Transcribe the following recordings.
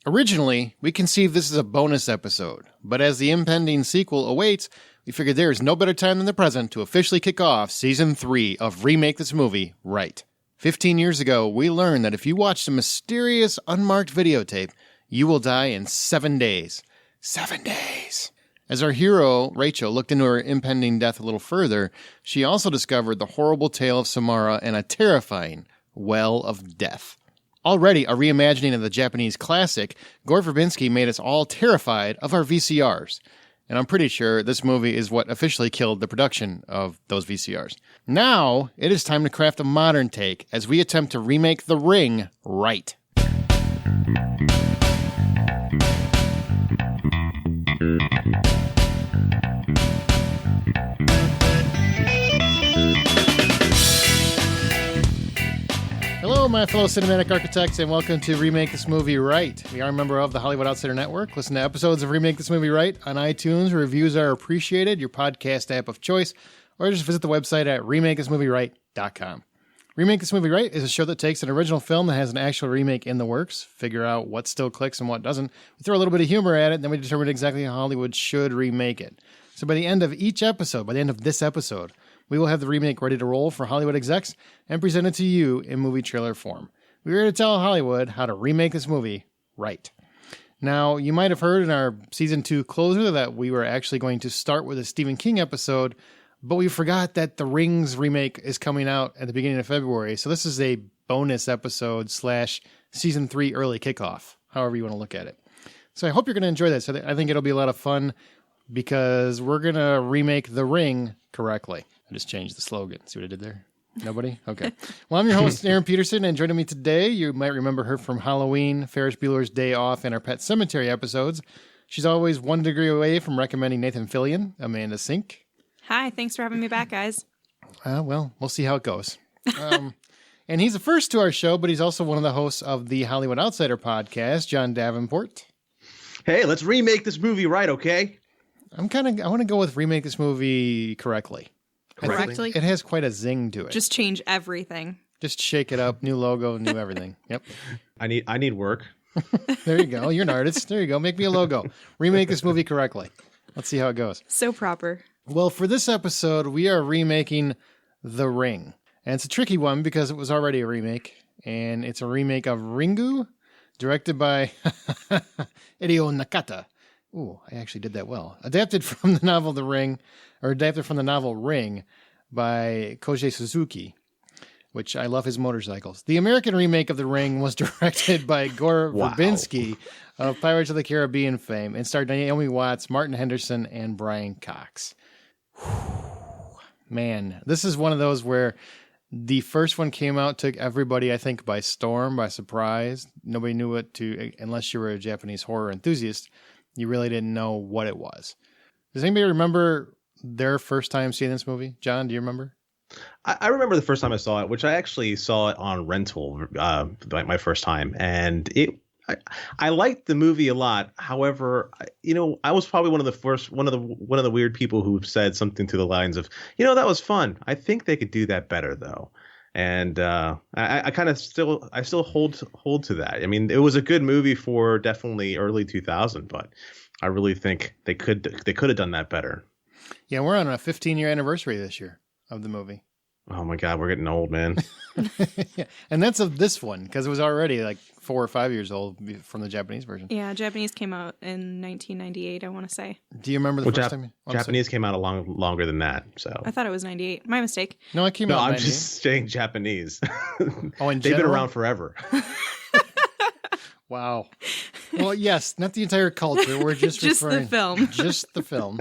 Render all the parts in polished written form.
Originally, we conceived this as a bonus episode, but as the impending sequel awaits, we figured there is no better time than the present to officially kick off Season 3 of Remake This Movie Right. 15 years ago, we learned that if you watch a mysterious, unmarked videotape, you will die in 7 days. 7 days! As our hero, Rachel, looked into her impending death a little further, she also discovered the horrible tale of Samara and a terrifying well of death. Already a reimagining of the Japanese classic, Gore Verbinski made us all terrified of our VCRs. And I'm pretty sure this movie is what officially killed the production of those VCRs. Now, it is time to craft a modern take as we attempt to remake The Ring right. Hello, my fellow cinematic architects, and welcome to Remake This Movie Right. We are a member of the Hollywood Outsider Network. Listen to episodes of Remake This Movie Right on iTunes. Reviews are appreciated, your podcast app of choice, or just visit the website at remakethismovie.right.com. Remake This Movie Right is a show that takes an original film that has an actual remake in the works, figure out what still clicks and what doesn't. We throw a little bit of humor at it, and then we determine exactly how Hollywood should remake it. So by the end of each episode, by the end of this episode, we will have the remake ready to roll for Hollywood execs and present it to you in movie trailer form. We're here to tell Hollywood how to remake this movie right. Now, you might have heard in our Season 2 closer that we were actually going to start with a Stephen King episode, but we forgot that The Ring's remake is coming out at the beginning of February, so this is a bonus episode / Season 3 early kickoff, however you want to look at it. So I hope you're going to enjoy this. I think it'll be a lot of fun because we're going to remake The Ring correctly. I just changed the slogan. See what I did there? Nobody? Okay. Well, I'm your host, Aaron Peterson, and joining me today, you might remember her from Halloween, Ferris Bueller's Day Off, and our Pet Cemetery episodes. She's always 1 degree away from recommending Nathan Fillion, Amanda Sink. Hi, thanks for having me back, guys. Well, we'll see how it goes. And he's the first to our show, but he's also one of the hosts of the Hollywood Outsider podcast, John Davenport. Hey, let's remake this movie right, okay? I want to go with remake this movie correctly. Correctly? It has quite a zing to it. Just change everything. Just shake it up. New logo, new everything. Yep. I need work. There you go. You're an artist. There you go. Make me a logo. Remake this movie correctly. Let's see how it goes. So proper. Well, for this episode, we are remaking The Ring. And it's a tricky one because it was already a remake. And it's a remake of Ringu, directed by Hideo Nakata. Ooh, I actually did that well. Adapted from the novel Ring by Koji Suzuki, which I love his motorcycles. The American remake of The Ring was directed by Gore Verbinski of Pirates of the Caribbean fame and starred Naomi Watts, Martin Henderson, and Brian Cox. Whew. Man, this is one of those where the first one came out, took everybody, I think, by storm, by surprise. Nobody knew what to, unless you were a Japanese horror enthusiast. You really didn't know what it was. Does anybody remember their first time seeing this movie? John, do you remember? I remember the first time I saw it, which I actually saw it on rental, my first time, and I liked the movie a lot. However, I was probably one of the weird people who said something to the lines of, that was fun. I think they could do that better though. And I still hold to that. I mean, it was a good movie for definitely early 2000, but I really think they could have done that better. Yeah, we're on a 15-year anniversary this year of the movie. Oh my God, we're getting old, man. Yeah. And that's of this one because it was already like 4 or 5 years old from the Japanese version. Yeah, Japanese came out in 1998, I want to say. Do you remember the first time? Japanese came out longer than that. So I thought it was 98. My mistake. No, it came out in 98. I'm just saying Japanese. Oh, in They've been around forever. Wow. Well, yes, not the entire culture. We're just the film. Just the film.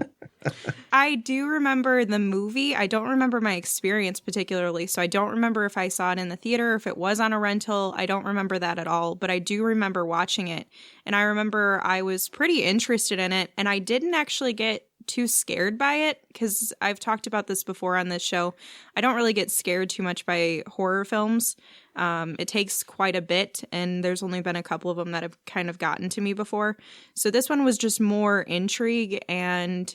I do remember the movie. I don't remember my experience particularly, so I don't remember if I saw it in the theater, if it was on a rental. I don't remember that at all, but I do remember watching it, and I remember I was pretty interested in it, and I didn't actually get too scared by it because I've talked about this before on this show. I don't really get scared too much by horror films. It takes quite a bit, and there's only been a couple of them that have kind of gotten to me before. So this one was just more intrigue and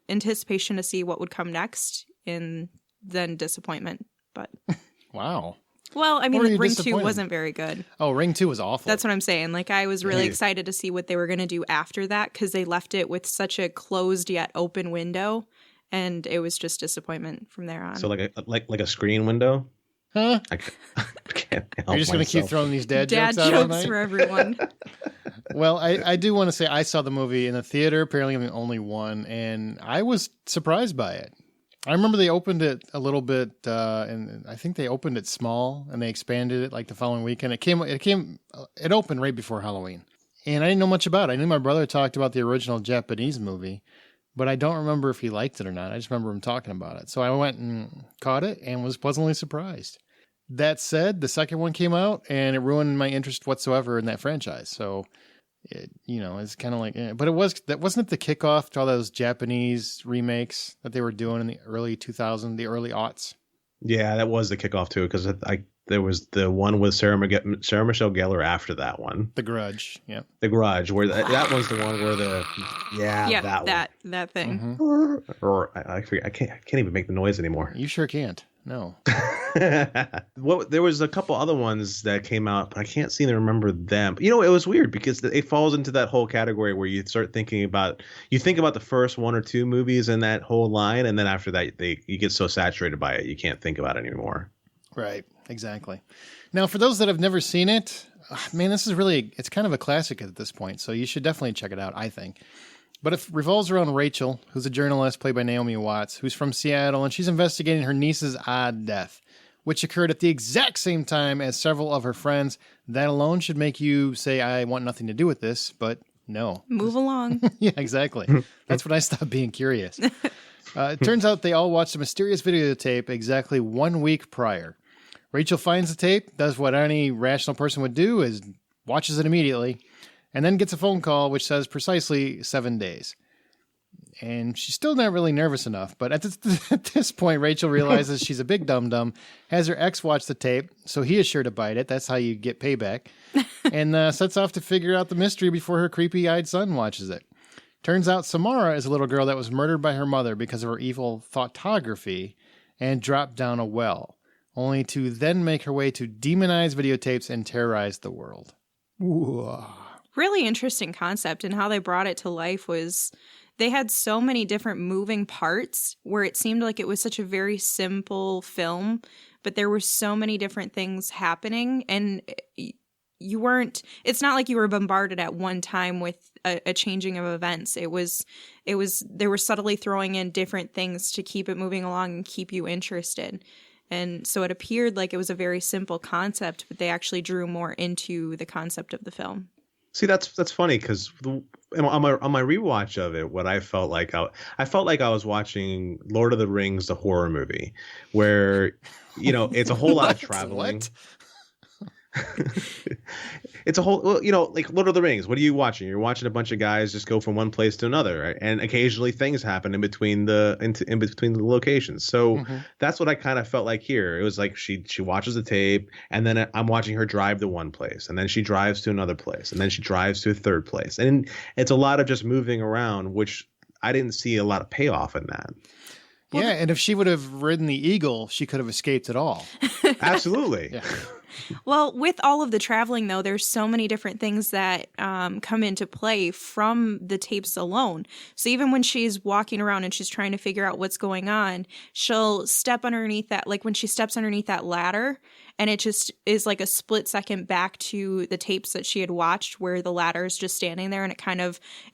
anticipation to see what would come next than disappointment. But wow. Well, I mean, Or are you Ring 2 disappointed? wasn't very good. Oh, Ring 2 was awful. That's what I'm saying. Like, I was really Yeah. excited to see what they were going to do after that because they left it with such a closed yet open window, and it was just disappointment from there on. So like a screen window. Huh? I can't help You're just going to keep myself. throwing these dad Dad jokes out all jokes night? for everyone. Well, I do want to say I saw the movie in the theater. Apparently, I'm the only one, and I was surprised by it. I remember they opened it a little bit, and I think they opened it small, and they expanded it like the following weekend. It opened right before Halloween, and I didn't know much about it. I knew my brother talked about the original Japanese movie, but I don't remember if he liked it or not. I just remember him talking about it. So I went and caught it and was pleasantly surprised. That said, the second one came out, and it ruined my interest whatsoever in that franchise. So, it's kind of like, but wasn't it the kickoff to all those Japanese remakes that they were doing in the early 2000s, the early aughts? Yeah, that was the kickoff too, because there was the one with Sarah Michelle Gellar after that one. The Grudge, yeah. The Grudge, where that was the one where that thing. Mm-hmm. Or I forget, I can't even make the noise anymore. You sure can't. No. There was a couple other ones that came out, but I can't seem to remember them. It was weird because it falls into that whole category where you start thinking about the first one or two movies in that whole line, and then after that you get so saturated by it you can't think about it anymore. Right, exactly. Now, for those that have never seen it, man, it's kind of a classic at this point, so you should definitely check it out, I think. But it revolves around Rachel, who's a journalist played by Naomi Watts, who's from Seattle, and she's investigating her niece's odd death, which occurred at the exact same time as several of her friends. That alone should make you say, I want nothing to do with this, but no. Move along. Yeah, exactly. That's when I stopped being curious. It turns out they all watched a mysterious videotape exactly 1 week prior. Rachel finds the tape, does what any rational person would do, is watches it immediately, and then gets a phone call which says precisely 7 days. And she's still not really nervous enough, but at this point, Rachel realizes she's a big dum-dum, has her ex watch the tape, so he is sure to bite it. That's how you get payback. And sets off to figure out the mystery before her creepy-eyed son watches it. Turns out Samara is a little girl that was murdered by her mother because of her evil thoughtography and dropped down a well, only to then make her way to demonize videotapes and terrorize the world. Ooh. Really interesting concept, and how they brought it to life was they had so many different moving parts where it seemed like it was such a very simple film, but there were so many different things happening, and it's not like you were bombarded at one time with a changing of events. They were subtly throwing in different things to keep it moving along and keep you interested. And so it appeared like it was a very simple concept, but they actually drew more into the concept of the film. See, that's funny because on my rewatch of it, what I felt like I was watching Lord of the Rings, the horror movie, where it's a whole lot of traveling. What? It's a whole, like Lord of the Rings. What are you watching? You're watching a bunch of guys just go from one place to another, right? And occasionally things happen in between the locations. So that's what I kind of felt like here. It was like she watches the tape, and then I'm watching her drive to one place, and then she drives to another place, and then she drives to a third place, and it's a lot of just moving around, which I didn't see a lot of payoff in that. Well, yeah, and if she would have ridden the eagle, she could have escaped it all. Absolutely. Yeah. Well, with all of the traveling, though, there's so many different things that come into play from the tapes alone. So even when she's walking around and she's trying to figure out what's going on, she'll step underneath that, like when she steps underneath that ladder, and it just is like a split second back to the tapes that she had watched where the ladder is just standing there, and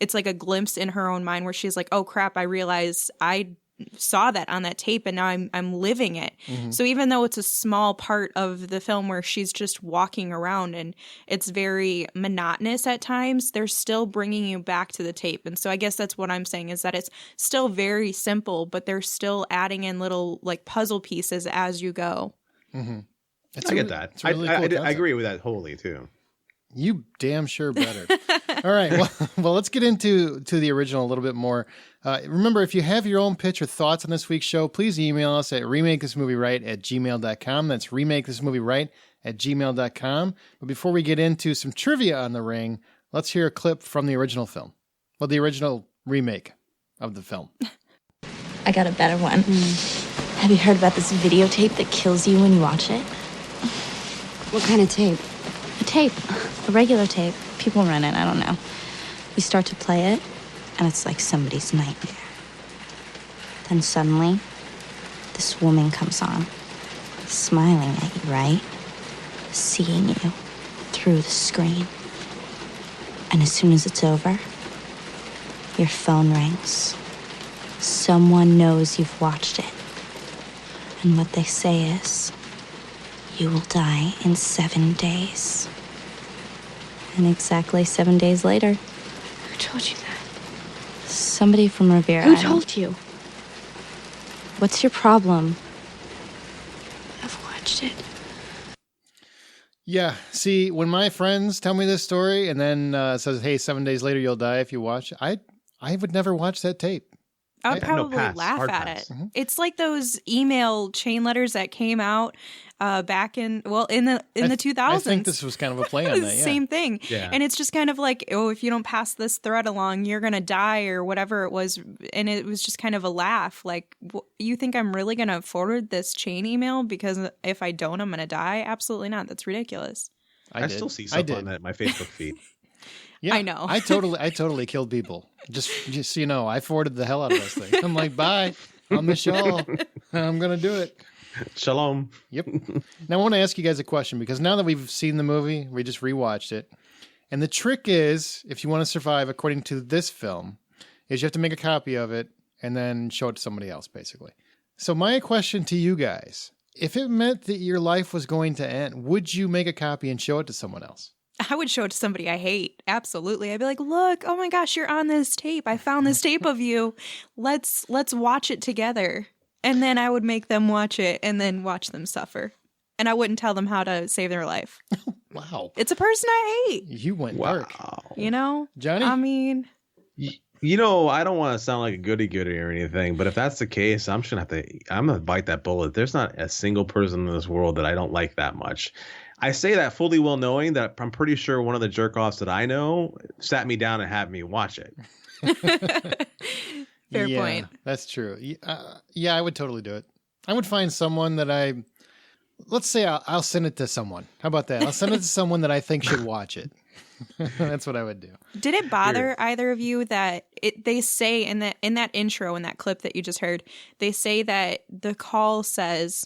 it's like a glimpse in her own mind where she's like, oh crap, I realize I saw that on that tape and now I'm living it. Mm-hmm. So even though it's a small part of the film where she's just walking around and it's very monotonous at times, they're still bringing you back to the tape. And so I guess that's what I'm saying, is that it's still very simple, but they're still adding in little like puzzle pieces as you go. Mm-hmm. I get that. Really cool I agree with that wholly too. You damn sure better. All right. Well, let's get into the original a little bit more. Remember, if you have your own pitch or thoughts on this week's show, please email us at remakethismovieright@gmail.com. That's remakethismovieright@gmail.com. But before we get into some trivia on The Ring, let's hear a clip from the original film. Well, the original remake of the film. I got a better one. Have you heard about this videotape that kills you when you watch it? What kind of tape? A tape. A regular tape. People rent it, I don't know. We start to play it, and it's like somebody's nightmare. Then suddenly, this woman comes on, smiling at you, right? Seeing you through the screen. And as soon as it's over, your phone rings. Someone knows you've watched it. And what they say is, you will die in 7 days. And exactly 7 days later... Who told you that? Somebody from Revere. Who told you? What's your problem? I've watched it. Yeah. See, when my friends tell me this story and then it says, hey, 7 days later you'll die if you watch, I would never watch that tape. I would probably laugh hard at pass. it. Mm-hmm. It's like those email chain letters that came out back in the 2000s. I think this was kind of a play on that. Yeah. Same thing. Yeah. And it's just kind of like, oh, if you don't pass this thread along, you're going to die or whatever it was. And it was just kind of a laugh. Like, you think I'm really going to forward this chain email because if I don't, I'm going to die? Absolutely not. That's ridiculous. I still see stuff on that my Facebook feed. Yeah, I know. I totally killed people. Just so you know, I forwarded the hell out of this thing. I'm like, bye. I'm the show. I'm going to do it. Shalom. Yep. Now I want to ask you guys a question because now that we've seen the movie, we just rewatched it. And the trick is, if you want to survive according to this film, is you have to make a copy of it and then show it to somebody else, basically. So my question to you guys, if it meant that your life was going to end, would you make a copy and show it to someone else? I would show it to somebody I hate. Absolutely. I'd be like, look, oh my gosh, you're on this tape. I found this tape of you. Let's watch it together. And then I would make them watch it and then watch them suffer. And I wouldn't tell them how to save their life. Wow. It's a person I hate. You went dark. You know? Johnny? I mean... You know, I don't want to sound like a goody-goody or anything, but if that's the case, I'm going to bite that bullet. There's not a single person in this world that I don't like that much. I say that fully well knowing that I'm pretty sure one of the jerk-offs that I know sat me down and had me watch it. Fair point. That's true. Yeah, I would totally do it. I would find someone that let's say I'll send it to someone. How about that? I'll send it to someone that I think should watch it. That's what I would do. Did it bother either of you that they say in that intro, in that clip that you just heard, they say that the call says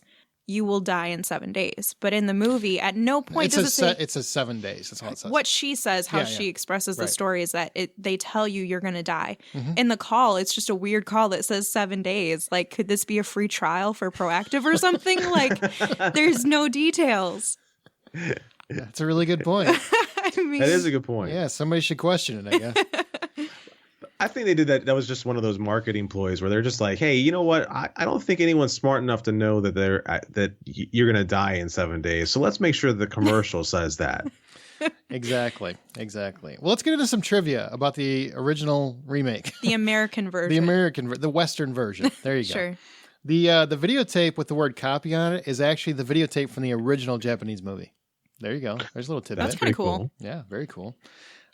you will die in 7 days. But in the movie, at no point does it say... It says 7 days. That's all it says. What she says, how she expresses the story is that they tell you you're going to die. Mm-hmm. In the call, it's just a weird call that says 7 days. Like, could this be a free trial for Proactive or something? Like, there's no details. That's a really good point. I mean, that is a good point. Yeah, somebody should question it, I guess. I think they did that. That was just one of those marketing ploys where they're just like, hey, you know what? I don't think anyone's smart enough to know that that you're going to die in 7 days. So let's make sure the commercial says that. Exactly. Well, let's get into some trivia about the original remake. The American version. The Western version. There you go. Sure. The videotape with the word copy on it is actually the videotape from the original Japanese movie. There you go. There's a little tidbit. That's kind of cool. Yeah, very cool.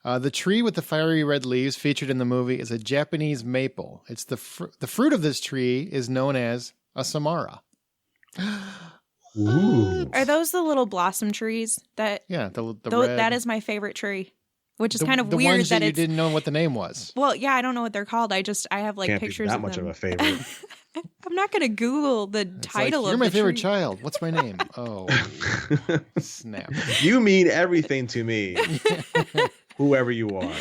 The tree with the fiery red leaves featured in the movie is a Japanese maple. It's the fruit of this tree is known as a Samara. Ooh. Are those the little blossom trees that? Yeah, the red. That is my favorite tree, which is kind of weird the ones that you it's... didn't know what the name was. Well, yeah, I don't know what they're called. I have like Can't pictures be that of much them. of a favorite. I'm not going to Google the title of You're my the favorite tree. child. What's my name? Oh, snap. You mean everything to me, whoever you are.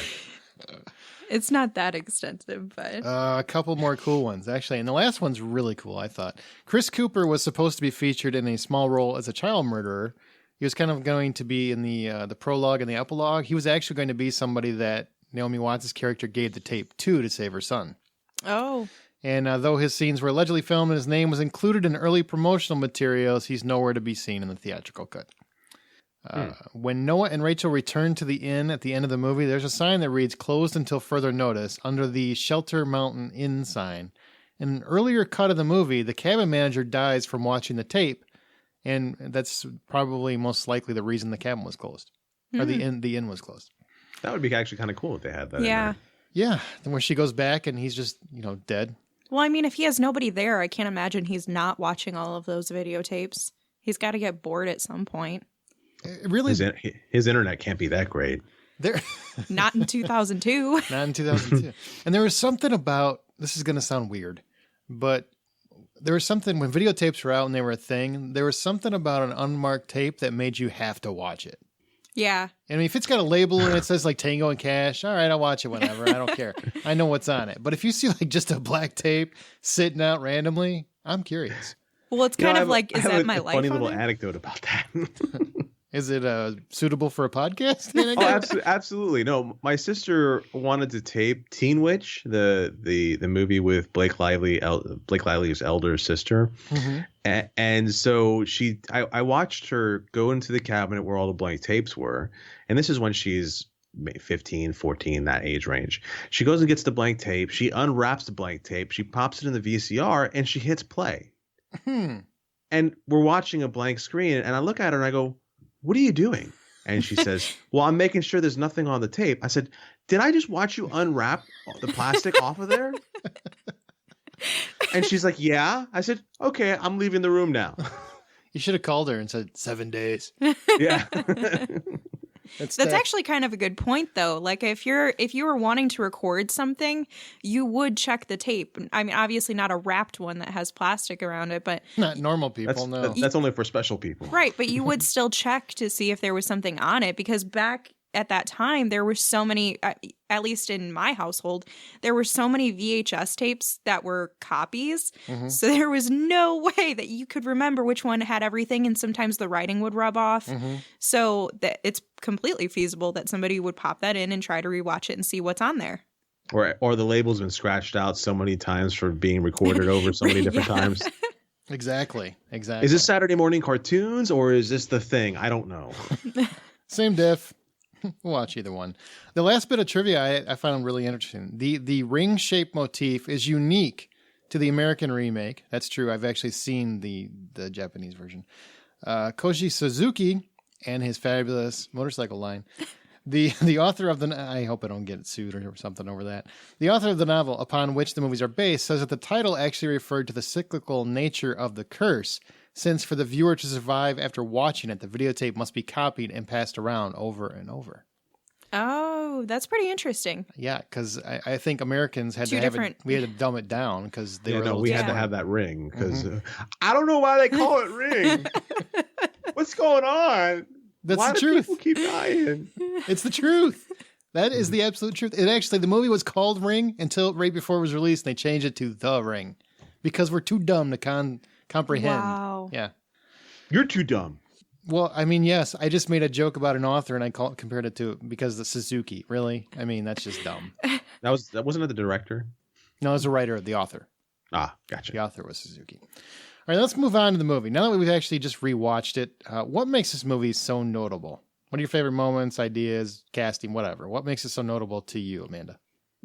It's not that extensive, but... A couple more cool ones, actually. And the last one's really cool, I thought. Chris Cooper was supposed to be featured in a small role as a child murderer. He was kind of going to be in the prologue and the epilogue. He was actually going to be somebody that Naomi Watts' character gave the tape to save her son. Oh. And though his scenes were allegedly filmed and his name was included in early promotional materials, he's nowhere to be seen in the theatrical cut. When Noah and Rachel return to the inn at the end of the movie, there's a sign that reads, closed until further notice, under the Shelter Mountain Inn sign. In an earlier cut of the movie, the cabin manager dies from watching the tape, and that's probably most likely the reason the cabin was closed. Or the inn was closed. That would be actually kind of cool if they had that. Yeah. In there. Yeah, and where she goes back and he's just, dead. Well, I mean, if he has nobody there, I can't imagine he's not watching all of those videotapes. He's got to get bored at some point. It really, his internet can't be that great. there, Not in 2002. not in 2002. And there was something about, this is going to sound weird, but there was something when videotapes were out and they were a thing, there was something about an unmarked tape that made you have to watch it. Yeah. I mean, if it's got a label and it says like Tango and Cash, all right, I'll watch it whenever. I don't care. I know what's on it. But if you see like just a black tape sitting out randomly, I'm curious. Well, it's kind of like, is I have that my life? funny on little there? anecdote about that. Is it suitable for a podcast? Oh, absolutely. No, my sister wanted to tape Teen Witch, the movie with Blake Lively's elder sister. Mm-hmm. And so I watched her go into the cabinet where all the blank tapes were. And this is when she's 15, 14, that age range. She goes and gets the blank tape. She unwraps the blank tape. She pops it in the VCR and she hits play. And we're watching a blank screen. And I look at her and I go, "What are you doing?" And she says, "Well, I'm making sure there's nothing on the tape." I said, "Did I just watch you unwrap the plastic off of there?" And she's like, "Yeah." I said, "Okay, I'm leaving the room now." You should have called her and said 7 days. Yeah. That's actually kind of a good point, though. Like, if you were wanting to record something, you would check the tape. I mean, obviously not a wrapped one that has plastic around it, but Not normal people, no. That's only for special people. right. But you would still check to see if there was something on it, because back at that time, there were so many, at least in my household, there were so many VHS tapes that were copies. Mm-hmm. So there was no way that you could remember which one had everything, and sometimes the writing would rub off. Mm-hmm. So that it's completely feasible that somebody would pop that in and try to rewatch it and see what's on there. Or the label's been scratched out so many times for being recorded over so many different times. Exactly. Is this Saturday morning cartoons or is this the thing? I don't know. Same diff. We'll watch either one. The last bit of trivia I found really interesting. The ring-shaped motif is unique to the American remake. That's true. I've actually seen the Japanese version. Koji Suzuki and his fabulous motorcycle line. The author of I hope I don't get sued or something over that. The author of the novel upon which the movies are based says that the title actually referred to the cyclical nature of the curse, since for the viewer to survive after watching it, the videotape must be copied and passed around over and over. Oh, that's pretty interesting. Yeah, because I think Americans had to have it. We had to dumb it down because they were. We had to have that ring because I don't know why they call it ring. What's going on? That's why the do truth. people keep dying? It's the truth. That is the absolute truth. It actually, the movie was called Ring until right before it was released, and they changed it to The Ring because we're too dumb to comprehend. Wow. Yeah. You're too dumb. Well, I mean, yes, I just made a joke about an author and I compared it to because the Suzuki. Really? I mean, that's just dumb. That wasn't it the director? No, it was the writer, the author. Ah, gotcha. The author was Suzuki. All right, let's move on to the movie. Now that we've actually just rewatched it, what makes this movie so notable? What are your favorite moments, ideas, casting, whatever? What makes it so notable to you, Amanda?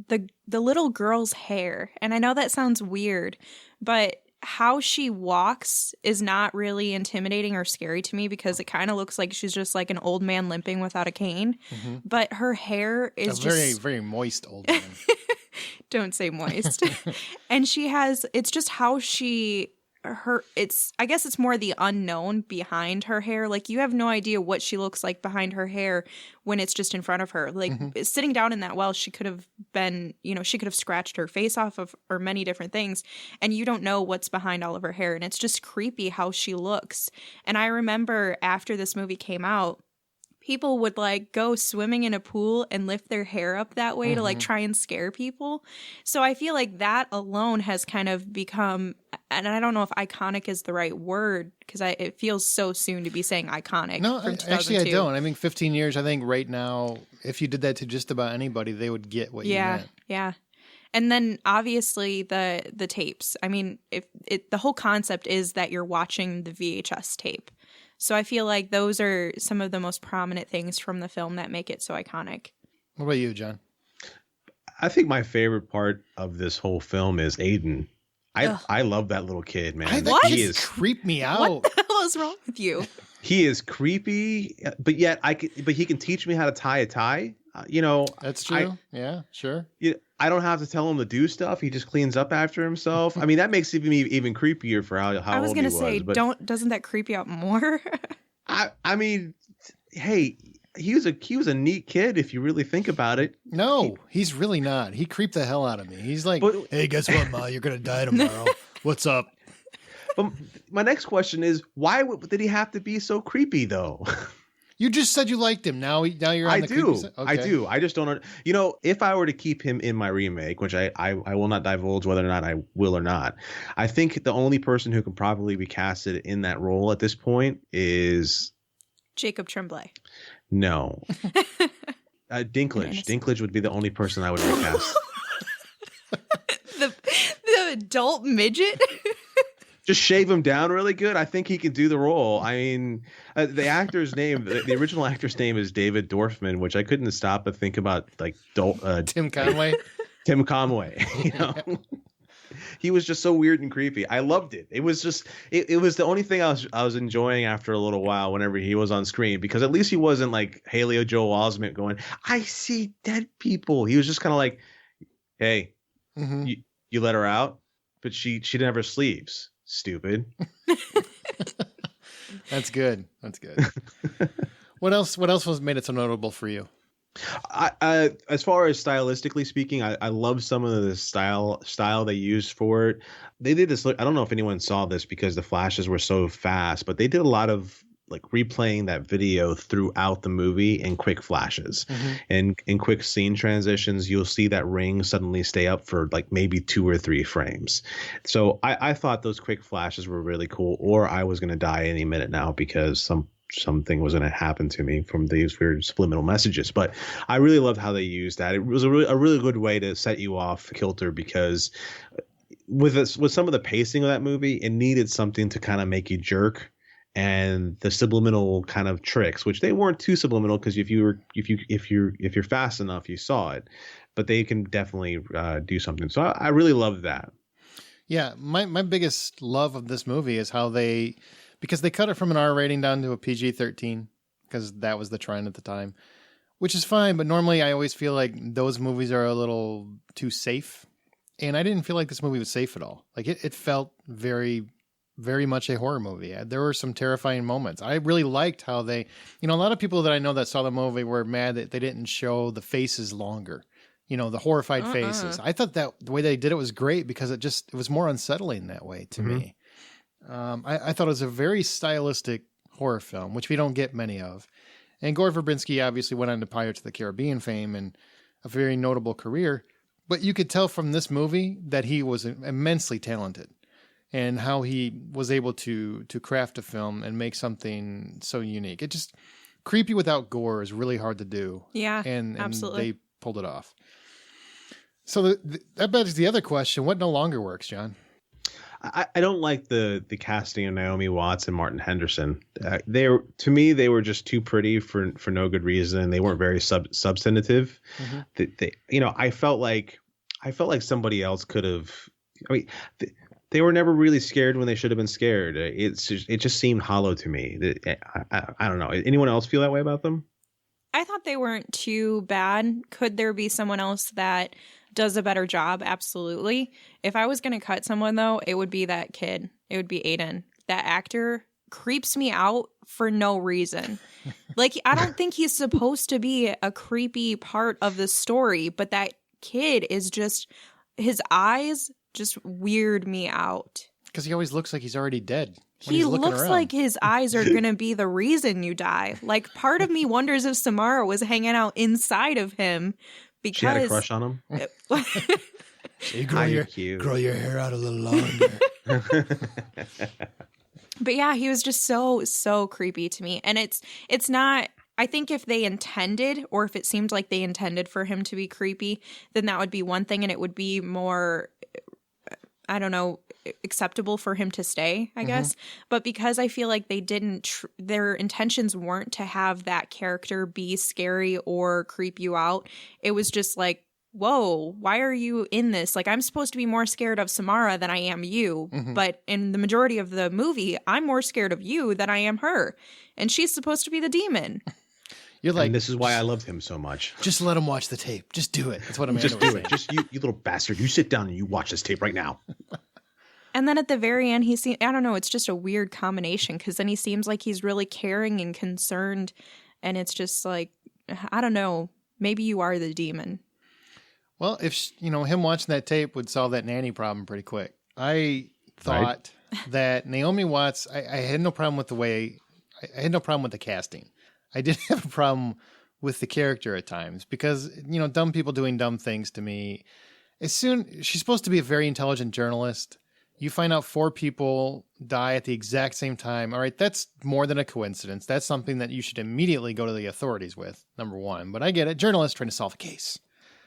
The little girl's hair. And I know that sounds weird, but how she walks is not really intimidating or scary to me because it kind of looks like she's just like an old man limping without a cane. Mm-hmm. But her hair is very, very moist old man. Don't say moist. And it's just how I guess it's more the unknown behind her hair. Like you have no idea what she looks like behind her hair when it's just in front of her. Like sitting down in that well, she could have been, she could have scratched her face off of or many different things. And you don't know what's behind all of her hair. And it's just creepy how she looks. And I remember after this movie came out, people would like go swimming in a pool and lift their hair up that way to like try and scare people. So I feel like that alone has kind of become, and I don't know if iconic is the right word because it feels so soon to be saying iconic. No, actually I don't. I mean, 15 years, I think right now, if you did that to just about anybody, they would get what you meant. Yeah. And then obviously the tapes. I mean, the whole concept is that you're watching the VHS tape. So I feel like those are some of the most prominent things from the film that make it so iconic. What about you, John? I think my favorite part of this whole film is Aiden. I love that little kid, man. He is creep me out. What the hell is wrong with you? He is creepy, but yet he can teach me how to tie a tie. That's true. Yeah, sure. I don't have to tell him to do stuff. He just cleans up after himself. I mean, that makes it even creepier for how old he was. I was going to say, doesn't that creep you out more? I mean, hey, he was a neat kid if you really think about it. No, he's really not. He creeped the hell out of me. He's like, Hey, guess what, Ma? You're gonna die tomorrow. What's up? But my next question is, why did he have to be so creepy though? you just said you liked him. Now you're on I the do. creepy side? I do. I just don't. If I were to keep him in my remake, which I will not divulge whether or not I will or not, I think the only person who can probably be casted in that role at this point is Jacob Tremblay. No. Dinklage. Dinklage would be the only person I would recast. the adult midget? Just shave him down really good. I think he can do the role. I mean, the actor's name, the original actor's name is David Dorfman, which I couldn't stop but think about, like Tim Conway. Tim Conway. He was just so weird and creepy. I loved it. It was just it was the only thing I was enjoying after a little while whenever he was on screen, because at least he wasn't like Haley Joel Osment going, I see dead people. He was just kind of like, hey, you let her out, but she didn't have her sleeves. Stupid. That's good. What else was made it so notable for you? I as far as stylistically speaking, I love some of the style they used for it. They did this. I don't know if anyone saw this because the flashes were so fast, but they did a lot of like replaying that video throughout the movie in quick flashes and in quick scene transitions. You'll see that ring suddenly stay up for like maybe 2 or 3 frames. So I thought those quick flashes were really cool, or I was going to die any minute now because something was going to happen to me from these weird subliminal messages. But I really loved how they used that. It was a really good way to set you off kilter, because with some of the pacing of that movie, it needed something to kind of make you jerk. And the subliminal kind of tricks, which they weren't too subliminal, because if you're fast enough, you saw it, but they can definitely do something. So I really loved that. Yeah, my biggest love of this movie is how because they cut it from an R rating down to a PG-13, because that was the trend at the time, which is fine. But normally I always feel like those movies are a little too safe. And I didn't feel like this movie was safe at all. Like it felt very, very much a horror movie. There were some terrifying moments. I really liked how a lot of people that I know that saw the movie were mad that they didn't show the faces longer. The horrified faces. I thought that the way they did it was great, because it was more unsettling that way to me. I thought it was a very stylistic horror film, which we don't get many of. And Gore Verbinski obviously went on to Pirates of the Caribbean fame and a very notable career. But you could tell from this movie that he was immensely talented, and how he was able to craft a film and make something so unique. It just, creepy without gore is really hard to do. Yeah, and absolutely. They pulled it off. So that begs the other question: what no longer works, John? I don't like the casting of Naomi Watts and Martin Henderson. To me, they were just too pretty for no good reason. They weren't very substantive. I felt like somebody else could have. I mean, they were never really scared when they should have been scared. It just seemed hollow to me. I don't know. Anyone else feel that way about them? I thought they weren't too bad. Could there be someone else that does a better job? Absolutely. If I was going to cut someone, though, it would be that kid. It would be Aiden. That actor creeps me out for no reason. Like, I don't think he's supposed to be a creepy part of the story, but that kid is just, his eyes just weird me out. Because he always looks like he's already dead. He looks like his eyes are going to be the reason you die. Like, part of me wonders if Samara was hanging out inside of him because... She had a crush on him? You grow your hair out a little longer. But yeah, he was just so creepy to me. And it's not... I think if they intended, or if it seemed like they intended for him to be creepy, then that would be one thing, and it would be more... I don't know, acceptable for him to stay, I guess. But because I feel like they didn't, their intentions weren't to have that character be scary or creep you out. It was just like, whoa, why are you in this? Like, I'm supposed to be more scared of Samara than I am you. But in the majority of the movie, I'm more scared of you than I am her. And she's supposed to be the demon. You're like, and this is why I loved him so much. Just let him watch the tape. Just do it. That's what Amanda Just do it. Just you little bastard. You sit down and you watch this tape right now. And then at the very end, I don't know, it's just a weird combination, because then he seems like he's really caring and concerned And it's just like, I don't know, maybe you are the demon. Well, if him watching that tape would solve that nanny problem pretty quick. I thought that Naomi Watts, I had no problem with I had no problem with the casting. I did have a problem with the character at times because, dumb people doing dumb things to me. She's supposed to be a very intelligent journalist. You find out 4 people die at the exact same time. All right, that's more than a coincidence. That's something that you should immediately go to the authorities with, number one. But I get it. Journalists trying to solve a case.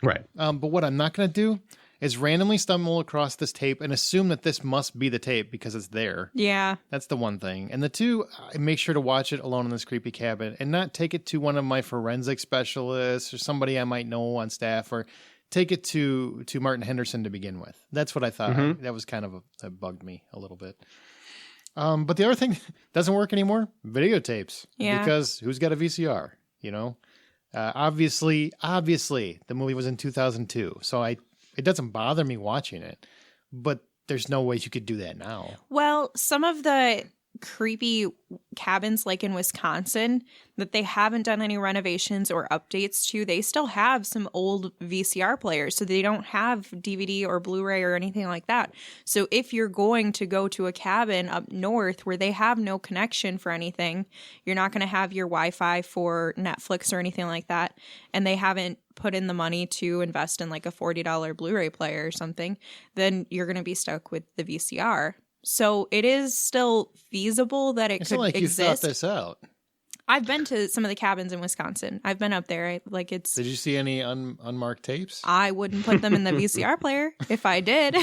Right. But what I'm not going to do is randomly stumble across this tape and assume that this must be the tape because it's there. Yeah. That's the one thing. And the two, I make sure to watch it alone in this creepy cabin and not take it to one of my forensic specialists or somebody I might know on staff, or take it to Martin Henderson to begin with. That's what I thought. Mm-hmm. That was that bugged me a little bit. But the other thing doesn't work anymore, videotapes. Yeah. Because who's got a VCR, Obviously, the movie was in 2002, so it doesn't bother me watching it, but there's no way you could do that now. Well, some of the creepy cabins like in Wisconsin that they haven't done any renovations or updates to, they still have some old VCR players, so they don't have DVD or Blu-ray or anything like that. So if you're going to go to a cabin up north where they have no connection for anything, you're not going to have your Wi-Fi for Netflix or anything like that, and they haven't put in the money to invest in like a $40 Blu-ray player or something, then you're going to be stuck with the VCR. So it is still feasible that it It's could not like exist. you thought this out. I've been to some of the cabins in Wisconsin. I've been up there. Did you see any unmarked tapes? I wouldn't put them in the VCR player if I did.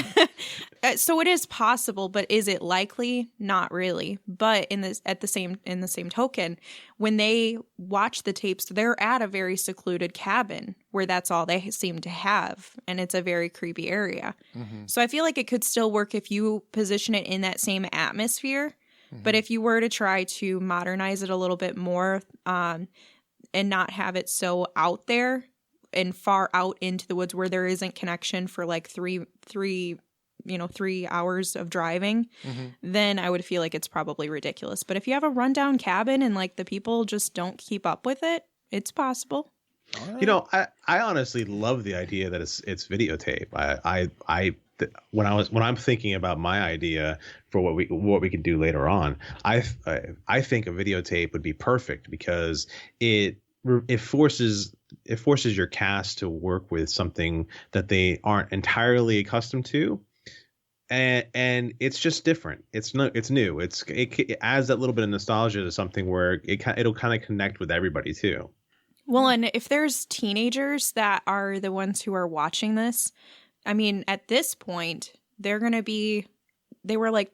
So it is possible, but is it likely? Not really. But in the same token, when they watch the tapes, they're at a very secluded cabin where that's all they seem to have, and it's a very creepy area. Mm-hmm. So I feel like it could still work if you position it in that same atmosphere. But if you were to try to modernize it a little bit more and not have it so out there and far out into the woods where there isn't connection for like three hours of driving, then I would feel like it's probably ridiculous. But if you have a rundown cabin and like the people just don't keep up with it, it's possible. Right. I honestly love the idea that it's videotape. When I'm thinking about my idea for what we can do later on, I think a videotape would be perfect because it forces your cast to work with something that they aren't entirely accustomed to, and it's just different. It's new. It adds that little bit of nostalgia to something where it'll kind of connect with everybody too. Well, and if there's teenagers that are the ones who are watching this, I mean, at this point, they were like,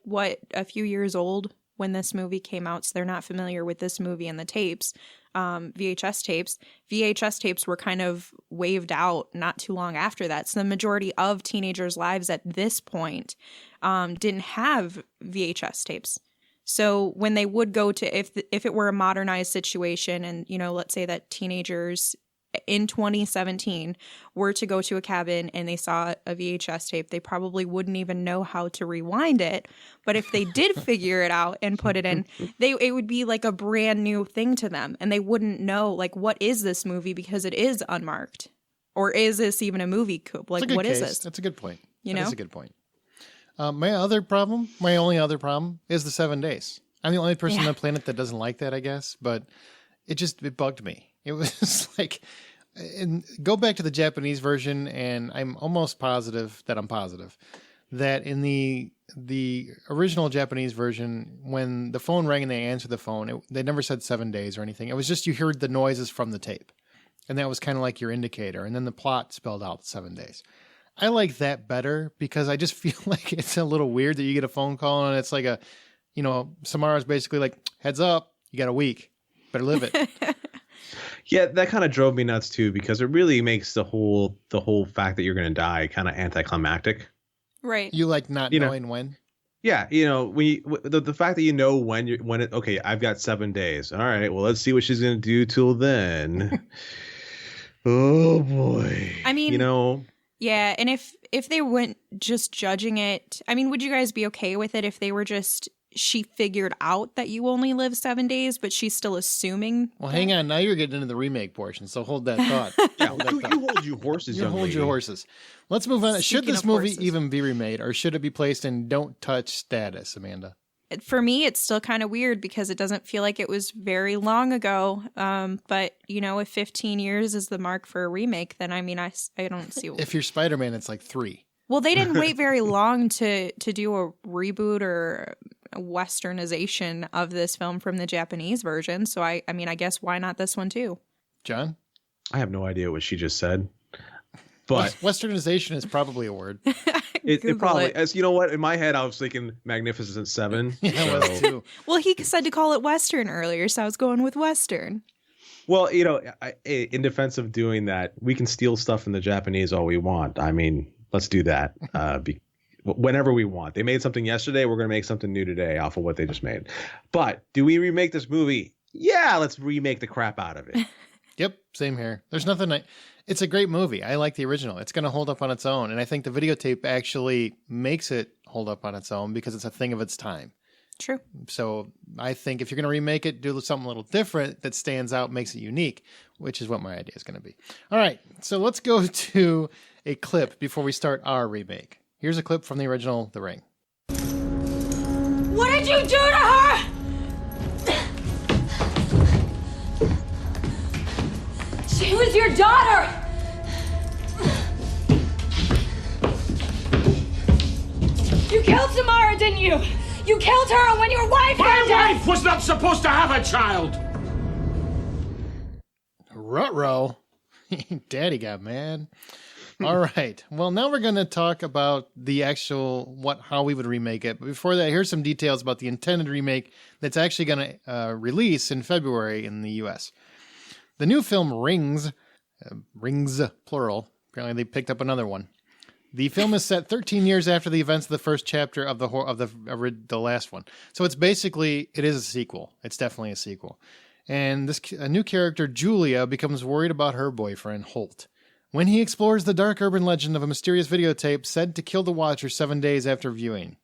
a few years old when this movie came out, so they're not familiar with this movie and the tapes, VHS tapes. VHS tapes were kind of waved out not too long after that. So the majority of teenagers' lives at this point didn't have VHS tapes. So when they would go to, if it were a modernized situation and, let's say that teenagers in 2017 were to go to a cabin and they saw a VHS tape, they probably wouldn't even know how to rewind it. But if they did figure it out and put it in, it would be like a brand new thing to them. And they wouldn't know, like, what is this movie because it is unmarked? Or is this even a movie? Like, what is this? That's a good point. That is a good point. My only other problem is the 7 days. I'm the only person on the planet that doesn't like that, I guess, but it bugged me. It was like, and go back to the Japanese version, and I'm almost positive that in the original Japanese version, when the phone rang and they answered the phone, they never said 7 days or anything. It was just you heard the noises from the tape, and that was kind of like your indicator, and then the plot spelled out 7 days. I like that better because I just feel like it's a little weird that you get a phone call and it's like Samara's basically like, heads up, you got a week, better live it. Yeah, that kind of drove me nuts too because it really makes the whole fact that you're going to die kind of anticlimactic. Right. You like not knowing when? Yeah, the fact that okay, I've got 7 days. All right, well, let's see what she's going to do till then. Oh boy. I mean, yeah, and if they weren't just judging it, I mean, would you guys be okay with it if they were just she figured out that you only live 7 days, but she's still assuming. Well, hang on. Now you're getting into the remake portion, so hold that thought. You hold your horses, young lady. Your horses. Let's move on. Should Speaking this of movie horses. even be remade, or should it be placed in don't touch status, Amanda? For me, it's still kind of weird because it doesn't feel like it was very long ago. But, if 15 years is the mark for a remake, then I don't see. If you're Spider-Man, it's like 3. Well, they didn't wait very long to do a reboot or a westernization of this film from the Japanese version. So, I guess why not this one too? John? I have no idea what she just said. But westernization is probably a word. It probably, as you know what, in my head, I was thinking Magnificent Seven. Yeah, I was too. Well, he said to call it Western earlier, so I was going with Western. Well, in defense of doing that, we can steal stuff from the Japanese all we want. I mean, let's do that whenever we want. They made something yesterday. We're going to make something new today off of what they just made. But do we remake this movie? Yeah, let's remake the crap out of it. Yep, same here. There's nothing. It's a great movie. I like the original. It's going to hold up on its own. And I think the videotape actually makes it hold up on its own because it's a thing of its time. True. So I think if you're going to remake it, do something a little different that stands out, makes it unique, which is what my idea is going to be. All right, so let's go to a clip before we start our remake. Here's a clip from the original The Ring. What did you do to her? She was your daughter! You killed Samara, didn't you? You killed her when your wife My wife was not supposed to have a child! Ruh-roh. Daddy got mad. All right. Well, now we're going to talk about the actual, how we would remake it. But before that, here's some details about the intended remake that's actually going to release in February in the U.S. The new film Rings, plural, apparently they picked up another one. The film is set 13 years after the events of the first chapter of the last one. So it is a sequel. It's definitely a sequel. And a new character, Julia, becomes worried about her boyfriend, Holt, when he explores the dark urban legend of a mysterious videotape said to kill the watcher 7 days after viewing.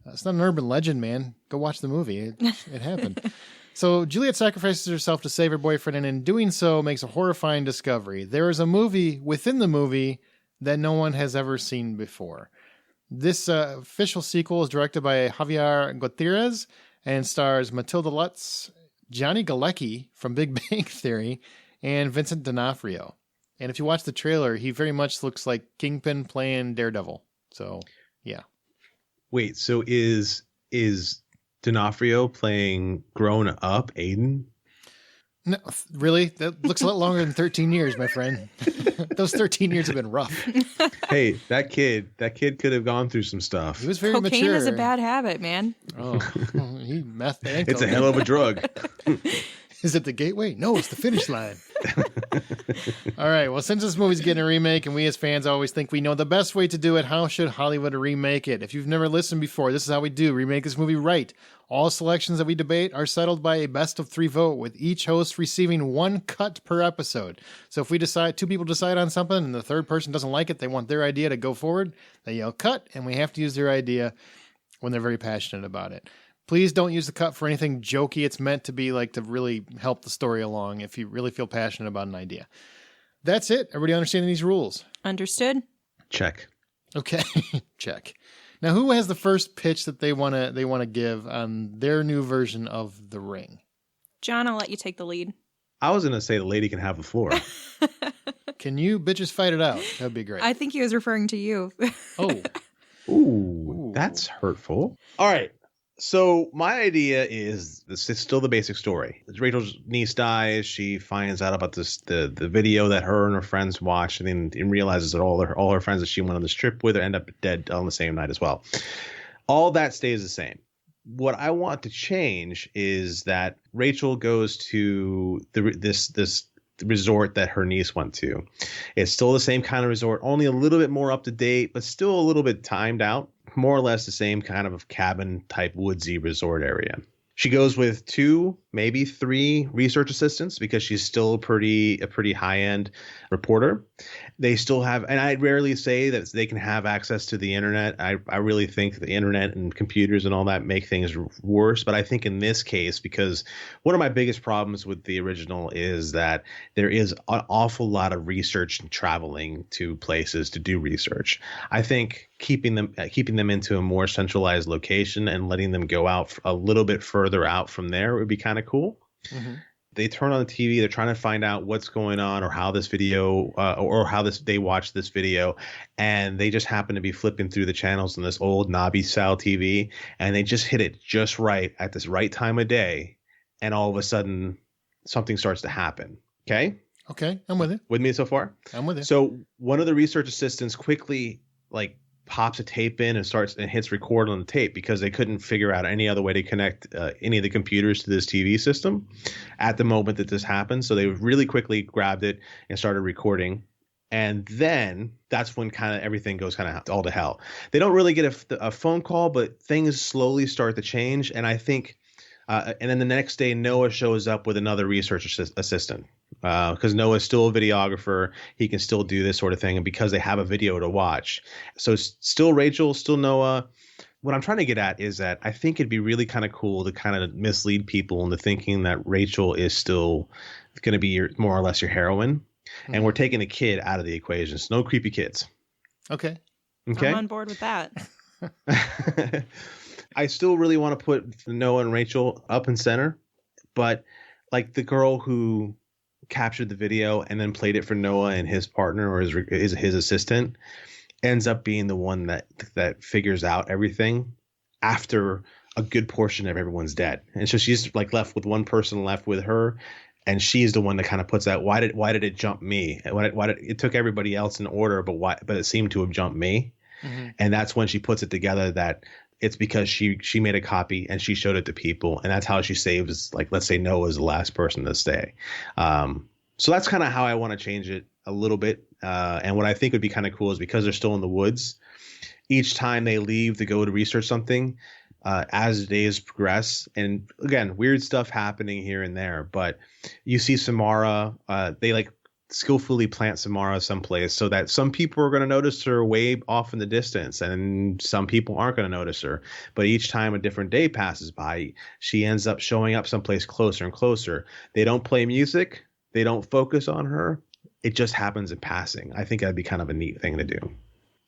It's not an urban legend, man. Go watch the movie. It happened. So Juliet sacrifices herself to save her boyfriend, and in doing so makes a horrifying discovery. There is a movie within the movie that no one has ever seen before. This official sequel is directed by Javier Gutierrez and stars Matilda Lutz, Johnny Galecki from Big Bang Theory, and Vincent D'Onofrio. And if you watch the trailer, he very much looks like Kingpin playing Daredevil. So, yeah. Wait, so is D'Onofrio playing grown-up Aiden? No, really? That looks a lot longer than 13 years, my friend. Those 13 years have been rough. Hey, that kid could have gone through some stuff. He was very Cocaine mature. is a bad habit, man. Oh, he meth and It's a cocaine. hell of a drug. Is it the gateway? No, it's the finish line. All right. Well, since this movie's getting a remake and we as fans always think we know the best way to do it, how should Hollywood remake it? If you've never listened before, this is how we do. Remake this movie right. All selections that we debate are settled by a best of 3 vote, with each host receiving 1 cut per episode. So if we decide, 2 people decide on something and the third person doesn't like it, they want their idea to go forward, they yell cut, and we have to use their idea when they're very passionate about it. Please don't use the cut for anything jokey. It's meant to be to really help the story along if you really feel passionate about an idea. That's it. Everybody understanding these rules? Understood? Check. Okay. Check. Now, who has the first pitch that they want to give on their new version of The Ring? John, I'll let you take the lead. I was going to say the lady can have the floor. Can you bitches fight it out? That'd be great. I think he was referring to you. Oh. Ooh, that's hurtful. All right. So my idea is this is still the basic story. Rachel's niece dies. She finds out about the video that her and her friends watched, and then realizes that all her friends that she went on this trip with end up dead on the same night as well. All that stays the same. What I want to change is that Rachel goes to this resort that her niece went to. It's still the same kind of resort, only a little bit more up to date, but still a little bit timed out. More or less the same kind of cabin type woodsy resort area. She goes with 2 maybe 3 research assistants, because she's still a pretty high-end reporter. They still have, and I rarely say that they can have access to the internet. I really think the internet and computers and all that make things worse. But I think in this case, because one of my biggest problems with the original is that there is an awful lot of research and traveling to places to do research. I think keeping them into a more centralized location and letting them go out a little bit further out from there would be kind of cool. Mm-hmm. They turn on the TV, they're trying to find out what's going on or how this video they watch this video, and they just happen to be flipping through the channels on this old knobby style TV, and they just hit it just right at this right time of day, and all of a sudden something starts to happen. Okay, I'm with it. With me so far? I'm with it. So one of the research assistants quickly pops a tape in and hits record on the tape, because they couldn't figure out any other way to connect any of the computers to this TV system at the moment that this happened. So they really quickly grabbed it and started recording. And then that's when kind of everything goes kind of all to hell. They don't really get a phone call, but things slowly start to change. And I think and then the next day, Noah shows up with another research assistant, because Noah's still a videographer. He can still do this sort of thing. And because they have a video to watch. So still Rachel, still Noah. What I'm trying to get at is that I think it'd be really kind of cool to kind of mislead people into thinking that Rachel is still going to be more or less your heroine. Mm-hmm. And we're taking a kid out of the equation. So no creepy kids. Okay. I'm on board with that. I still really want to put Noah and Rachel up in center, but the girl who captured the video and then played it for Noah and his partner or his assistant ends up being the one that figures out everything after a good portion of everyone's dead. And so she's left with one person left with her, and she's the one that kind of puts out, why did it jump me? Why did it took everybody else in order, but it seemed to have jumped me? Mm-hmm. And that's when she puts it together that it's because she made a copy and she showed it to people, and that's how she saves, let's say Noah's the last person to stay. So that's kind of how I want to change it a little bit. And what I think would be kind of cool is, because they're still in the woods, each time they leave to go to research something, as the days progress, and again, weird stuff happening here and there, but you see Samara, they skillfully plant Samara someplace so that some people are going to notice her way off in the distance, and some people aren't going to notice her. But each time a different day passes by, she ends up showing up someplace closer and closer. They don't play music. They don't focus on her. It just happens in passing. I think that'd be kind of a neat thing to do.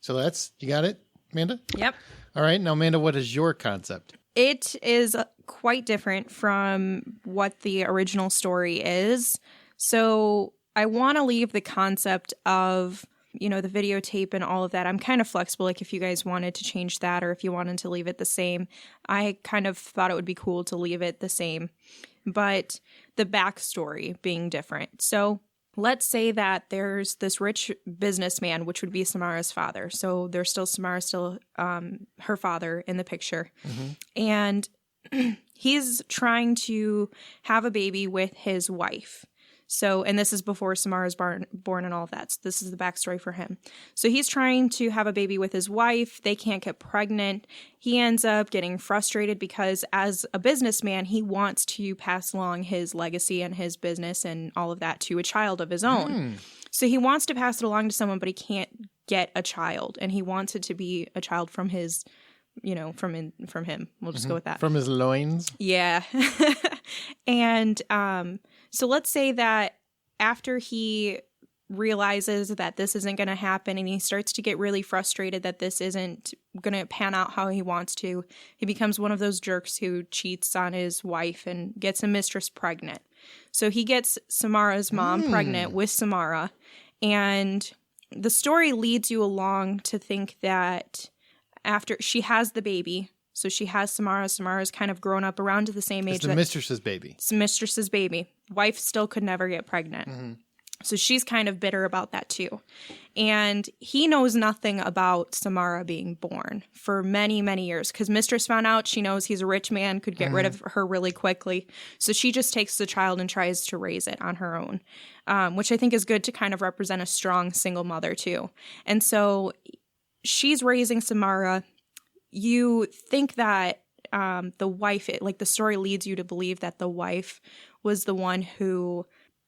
So you got it, Amanda? Yep. All right. Now, Amanda, what is your concept? It is quite different from what the original story is. So I want to leave the concept of, the videotape and all of that. I'm kind of flexible, if you guys wanted to change that or if you wanted to leave it the same. I kind of thought it would be cool to leave it the same, but the backstory being different. So let's say that there's this rich businessman, which would be Samara's father. So there's still her father in the picture. Mm-hmm. And he's trying to have a baby with his wife. So, and this is before Samara's born and all of that. So this is the backstory for him. So he's trying to have a baby with his wife. They can't get pregnant. He ends up getting frustrated because as a businessman, he wants to pass along his legacy and his business and all of that to a child of his own. So he wants to pass it along to someone, but he can't get a child. And he wants it to be a child from his, from him. We'll just go with that. From his loins? Yeah. And so let's say that after he realizes that this isn't going to happen and he starts to get really frustrated that this isn't going to pan out how he wants to, he becomes one of those jerks who cheats on his wife and gets a mistress pregnant. So he gets Samara's mom pregnant with Samara, and the story leads you along to think that after she has the baby, so she has Samara. Samara's kind of grown up around to the same age. It's the mistress's baby. It's the mistress's baby. Wife still could never get pregnant. Mm-hmm. So she's kind of bitter about that too. And he knows nothing about Samara being born for many, many years because Mistress found out. She knows he's a rich man, could get rid of her really quickly. So she just takes the child and tries to raise it on her own, which I think is good to kind of represent a strong single mother too. And so she's raising Samara. You think that the wife, like the story leads you to believe that the wife was the one who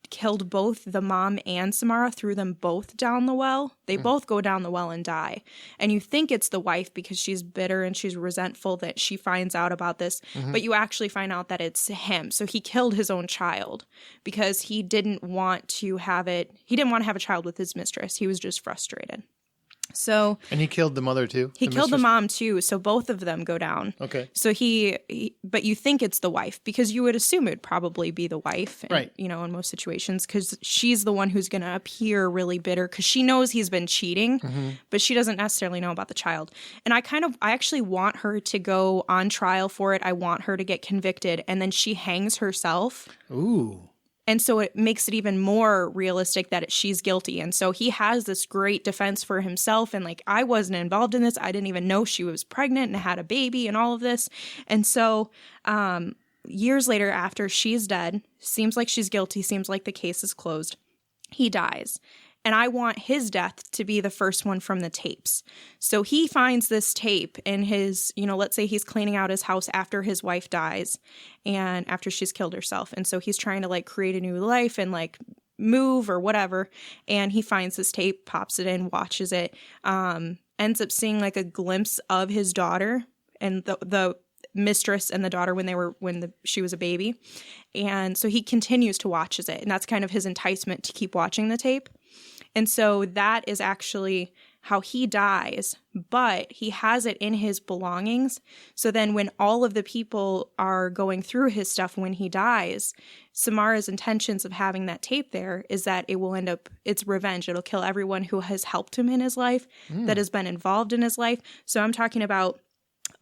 killed both the mom and Samara, threw them both down the well. They both go down the well and die. And you think it's the wife because she's bitter and she's resentful that she finds out about this, but you actually find out that it's him. So he killed his own child because he didn't want to have a child with his mistress. He was just frustrated. So, and he killed the mother too? He killed the mom too, so both of them go down. Okay. So but you think it's the wife because you would assume it'd probably be the wife, right? You know, in most situations, because she's the one who's going to appear really bitter because she knows he's been cheating, but she doesn't necessarily know about the child. And I actually want her to go on trial for it. I want her to get convicted, and then she hangs herself. Ooh. And so it makes it even more realistic that she's guilty. And so he has this great defense for himself. And like, I wasn't involved in this. I didn't even know she was pregnant and had a baby and all of this. And so years later, after she's dead, seems like she's guilty, seems like the case is closed, he dies. And I want his death to be the first one from the tapes. So he finds this tape in his, let's say he's cleaning out his house after his wife dies and after she's killed herself. And so he's trying to like create a new life and like move or whatever. And he finds this tape, pops it in, watches it, ends up seeing like a glimpse of his daughter and the mistress and the daughter when she was a baby. And so he continues to watch it. And that's kind of his enticement to keep watching the tape. And so that is actually how he dies, but he has it in his belongings. So then when all of the people are going through his stuff when he dies, Samara's intentions of having that tape there is that it will end up, it's revenge. It'll kill everyone who has helped him in his life, that has been involved in his life. So I'm talking about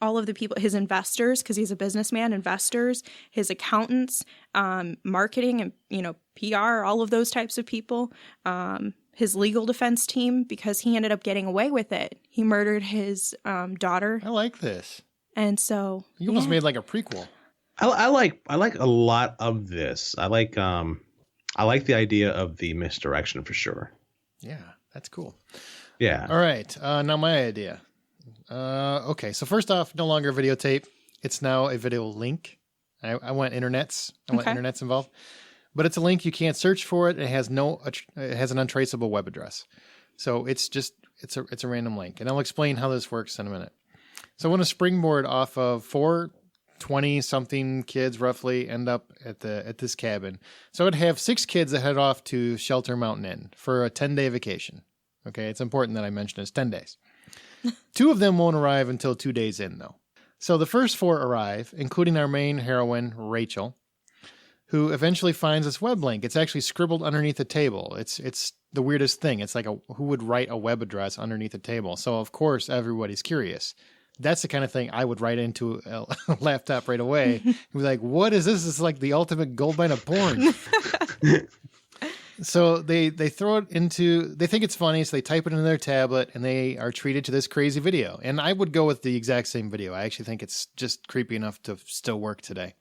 all of the people, his investors, because he's a businessman, investors, his accountants, marketing and, PR, all of those types of people, his legal defense team, because he ended up getting away with it. He murdered his daughter. I like this. And so you almost made like a prequel. I like a lot of this. I like the idea of the misdirection for sure. Yeah, that's cool. Yeah. All right. Now my idea. Okay. So first off, no longer a videotape. It's now a video link. I want internets. I want internets involved. But it's a link. You can't search for it. It has it has an untraceable web address. So it's a random link. And I'll explain how this works in a minute. So I want to springboard off of 20-something kids roughly end up at this cabin. So I'd have 6 kids that head off to Shelter Mountain Inn for a 10-day vacation. Okay, it's important that I mention it's 10 days. 2 of them won't arrive until 2 days in, though. So the first 4 arrive, including our main heroine, Rachel, who eventually finds this web link. It's actually scribbled underneath the table. It's the weirdest thing. It's like who would write a web address underneath the table? So, of course, everybody's curious. That's the kind of thing I would write into a laptop right away. Be like, what is this? This is like the ultimate gold mine of porn. So they throw it into, they think it's funny, so they type it into their tablet, and they are treated to this crazy video. And I would go with the exact same video. I actually think it's just creepy enough to still work today.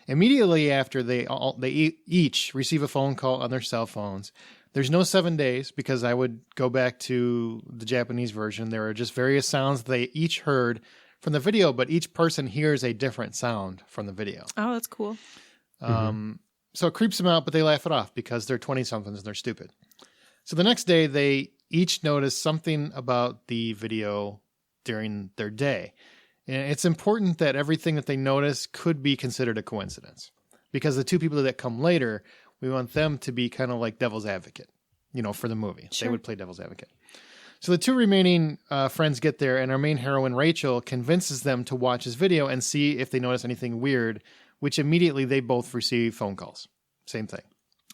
Immediately after they each receive a phone call on their cell phones. There's no 7 days because I would go back to the Japanese version. There are just various sounds they each heard from the video, but each person hears a different sound from the video. Oh, that's cool. So it creeps them out, but they laugh it off because they're 20-somethings and they're stupid. So the next day, they each notice something about the video during their day. And it's important that everything that they notice could be considered a coincidence. Because the 2 people that come later, we want them to be kind of like devil's advocate, for the movie. Sure. They would play devil's advocate. So the 2 remaining friends get there, and our main heroine, Rachel, convinces them to watch this video and see if they notice anything weird, which immediately they both receive phone calls. Same thing.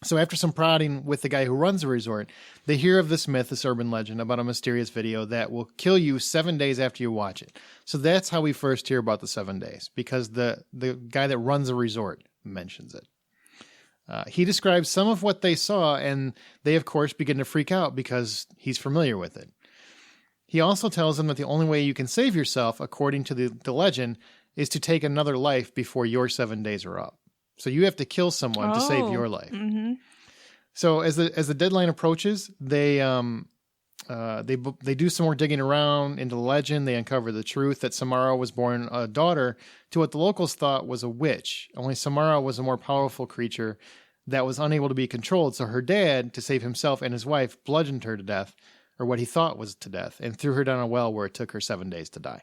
So after some prodding with the guy who runs the resort, they hear of this myth, this urban legend about a mysterious video that will kill you 7 days after you watch it. So that's how we first hear about the 7 days, because the guy that runs the resort mentions it. He describes some of what they saw, and they, of course, begin to freak out because he's familiar with it. He also tells them that the only way you can save yourself, according to the legend, is to take another life before your 7 days are up. So you have to kill someone to save your life. Mm-hmm. So as the deadline approaches, they They do some more digging around into the legend. They uncover the truth that Samara was born a daughter to what the locals thought was a witch. Only Samara was a more powerful creature that was unable to be controlled. So her dad, to save himself and his wife, bludgeoned her to death, or what he thought was to death, and threw her down a well where it took her 7 days to die.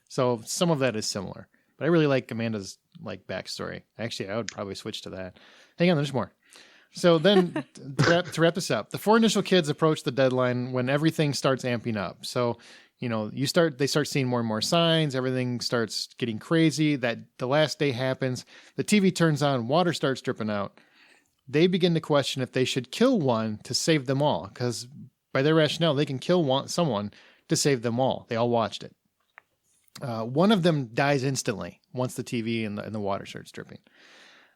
So some of that is similar. But I really like Amanda's backstory. Actually, I would probably switch to that. Hang on, there's more. So then, to wrap this up, the 4 initial kids approach the deadline when everything starts amping up. So, they start seeing more and more signs. Everything starts getting crazy. That the last day happens. The TV turns on. Water starts dripping out. They begin to question if they should kill one to save them all, because by their rationale, they can kill someone to save them all. They all watched it. One of them dies instantly once the TV and the water starts dripping.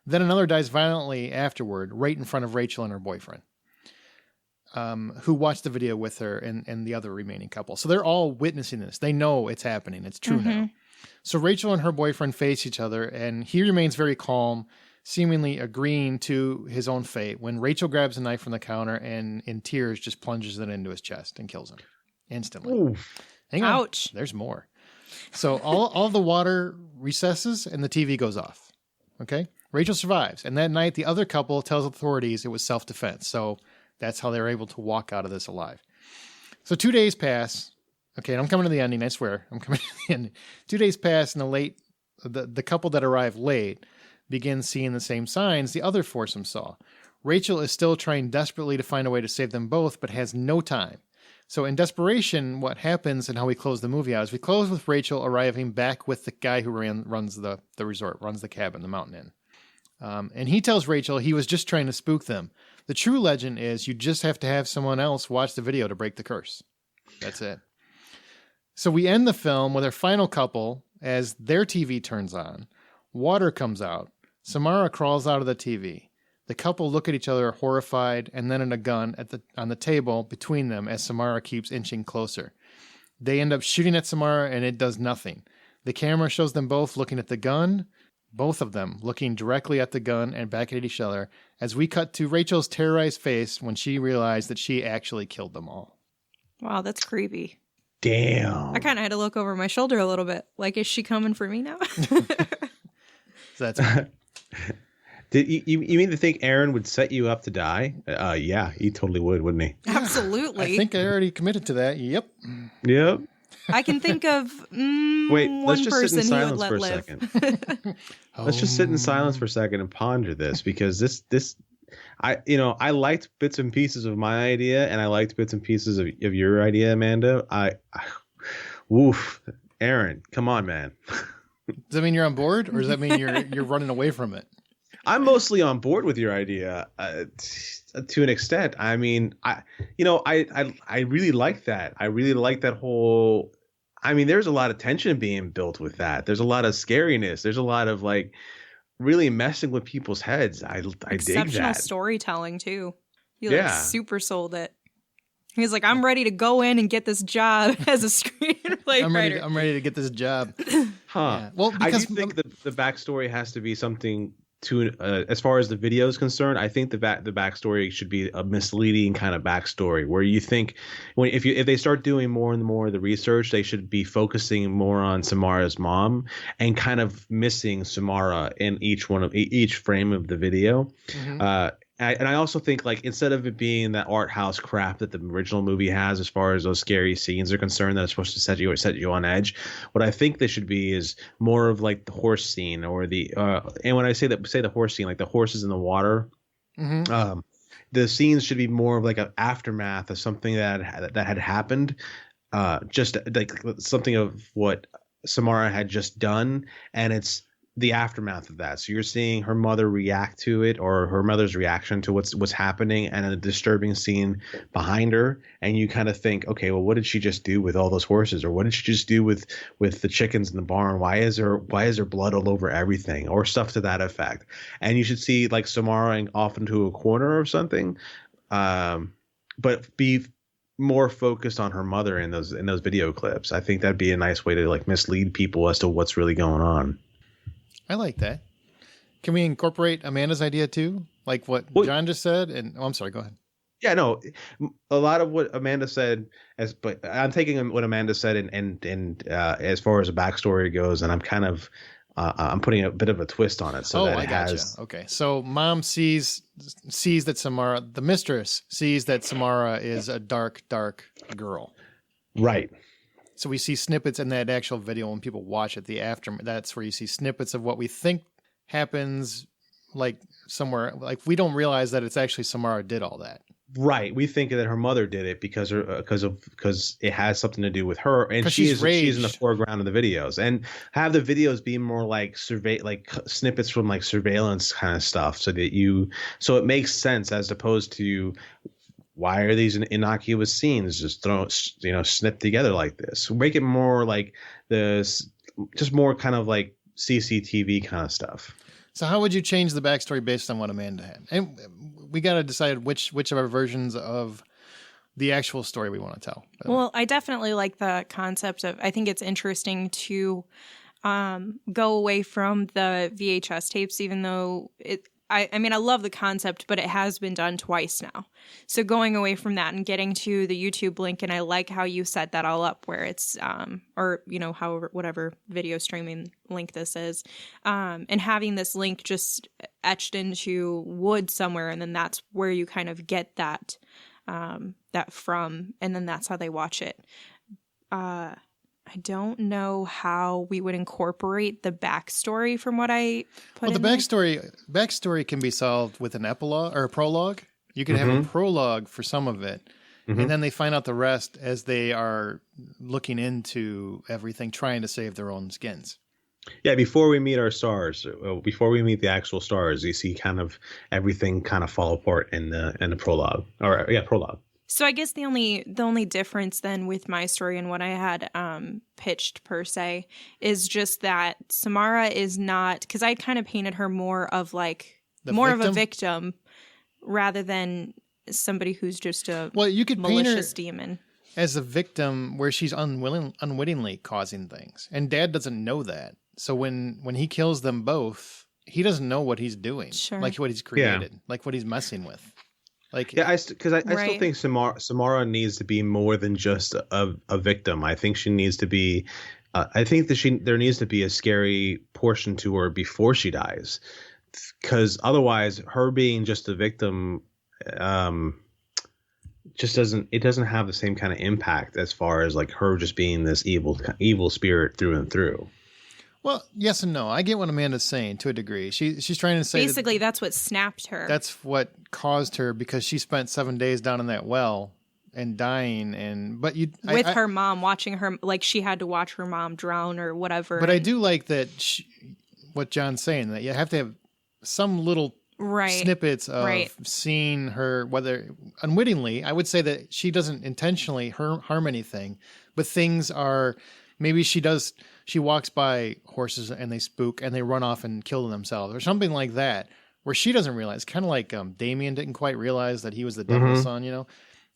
Then another dies violently afterward, right in front of Rachel and her boyfriend, who watched the video with her and the other remaining couple. So they're all witnessing this. They know it's happening. It's true now. So Rachel and her boyfriend face each other, and he remains very calm, seemingly agreeing to his own fate, when Rachel grabs a knife from the counter and, in tears, just plunges it into his chest and kills him instantly. Oof. Hang on. Ouch. There's more. So all the water recesses and the TV goes off. Okay? Rachel survives, and that night the other couple tells authorities it was self-defense. So that's how they were able to walk out of this alive. So 2 days pass. Okay, and I'm coming to the ending, I swear. I'm coming to the ending. 2 days pass, and the couple that arrived late begins seeing the same signs the other foursome saw. Rachel is still trying desperately to find a way to save them both, but has no time. So in desperation, what happens and how we close the movie out is we close with Rachel arriving back with the guy who runs the resort, runs the cabin, the Mountain Inn. And he tells Rachel he was just trying to spook them. The true legend is you just have to have someone else watch the video to break the curse. That's it. So we end the film with our final couple as their TV turns on. Water comes out. Samara crawls out of the TV. The couple look at each other horrified, and then at a gun on the table between them as Samara keeps inching closer. They end up shooting at Samara, and it does nothing. The camera shows them both looking at the gun, both of them looking directly at the gun and back at each other, as we cut to Rachel's terrorized face when she realized that she actually killed them all. Wow, that's creepy. Damn. I kind of had to look over my shoulder a little bit. Like, is she coming for me now? So that's it. Did you mean to think Aaron would set you up to die? Yeah, he totally would, wouldn't he? Absolutely. I think I already committed to that. Yep. Yep. I can think of Wait, let's one just person sit in he would silence let for a live. second. Let's just sit in silence for a second and ponder this, because I liked bits and pieces of my idea, and I liked bits and pieces of your idea, Amanda. Woof, Aaron, come on, man. Does that mean you're on board, or does that mean you're running away from it? I'm mostly on board with your idea to an extent. I mean, I really like that. I really like that whole. I mean, there's a lot of tension being built with that. There's a lot of scariness. There's a lot of really messing with people's heads. I dig that. Exceptional storytelling too. You super sold it. He's like, I'm ready to go in and get this job as a screenplay writer. I'm ready to get this job. Huh. Yeah. Well, because I do think the backstory has to be something to as far as the video is concerned. I think the backstory should be a misleading kind of backstory where you think if they start doing more and more of the research, they should be focusing more on Samara's mom and kind of missing Samara in each frame of the video. Mm-hmm. And I also think instead of it being that art house crap that the original movie has as far as those scary scenes are concerned that are supposed to set you on edge, what I think they should be is more of the horse scene or the and when I say the horse scene, the horses in the water, mm-hmm. The scenes should be more of an aftermath of something that had happened, just something of what Samara had just done, and it's the aftermath of that. So you're seeing her mother react to it, or her mother's reaction to what's happening, and a disturbing scene behind her, and you kind of think, okay, well, what did she just do with all those horses, or what did she just do with the chickens in the barn? Why is there blood all over everything, or stuff to that effect? And you should see Samara off into a corner or something, but be more focused on her mother in those video clips. I think that'd be a nice way to mislead people as to what's really going on. I like that. Can we incorporate Amanda's idea too? Like what John just said? And I'm sorry, go ahead. Yeah, no, a lot of what Amanda said, but I'm taking what Amanda said and as far as the backstory goes, and I'm kind of I'm putting a bit of a twist on it so that I it gotcha. has. Okay, so mom sees that Samara, the mistress, sees that Samara is a dark girl. Right. So we see snippets in that actual video when people watch it. That's where you see snippets of what we think happens, like somewhere. Like we don't realize that it's actually Samara did all that. Right, we think that her mother did it because it has something to do with her, and she's in the foreground of the videos, and have the videos be more like snippets from like surveillance kind of stuff, so it makes sense as opposed to why are these innocuous scenes just snipped together like this? Make it more like just more kind of like CCTV kind of stuff. So how would you change the backstory based on what Amanda had? And we got to decide which of our versions of the actual story we want to tell. Well, I definitely like the concept of, I think it's interesting to go away from the VHS tapes, even though I mean, I love the concept, but it has been done twice now. So going away from that and getting to the YouTube link, and I like how you set that all up where it's, or, however, whatever video streaming link this is, and having this link just etched into wood somewhere, and then that's where you kind of get that from, and then that's how they watch it. I don't know how we would incorporate the backstory from what I put in. Well, the backstory can be solved with an epilogue or a prologue. You can have a prologue for some of it, and then they find out the rest as they are looking into everything, trying to save their own skins. Yeah, before we meet our stars, before we meet the actual stars, you see kind of everything kind of fall apart in the prologue. Prologue. So I guess the only difference then with my story and what I had pitched per se is just that Samara is not, because I kind of painted her more of like of a victim rather than somebody who's just a you could malicious paint her demon as a victim where she's unwittingly causing things, and Dad doesn't know that. So when he kills them both, he doesn't know what he's doing, like what he's created, like what he's messing with. Like, I still think Samara needs to be more than just a victim. I think she needs to be. I think that there needs to be a scary portion to her before she dies, because otherwise, her being just a victim, just doesn't have the same kind of impact as far as like her just being this evil spirit through and through. Well, yes and no. I get what Amanda's saying to a degree. She's trying to say basically that's what snapped her. That's what caused her, because she spent 7 days down in that well and dying, with her mom, watching her, like she had to watch her mom drown or whatever. But I do like that what John's saying, that you have to have some little snippets of seeing her, whether unwittingly. I would say that she doesn't intentionally harm anything, but things are. Maybe she walks by horses and they spook and they run off and kill themselves or something like that, where she doesn't realize, kind of like Damien didn't quite realize that he was the devil's son,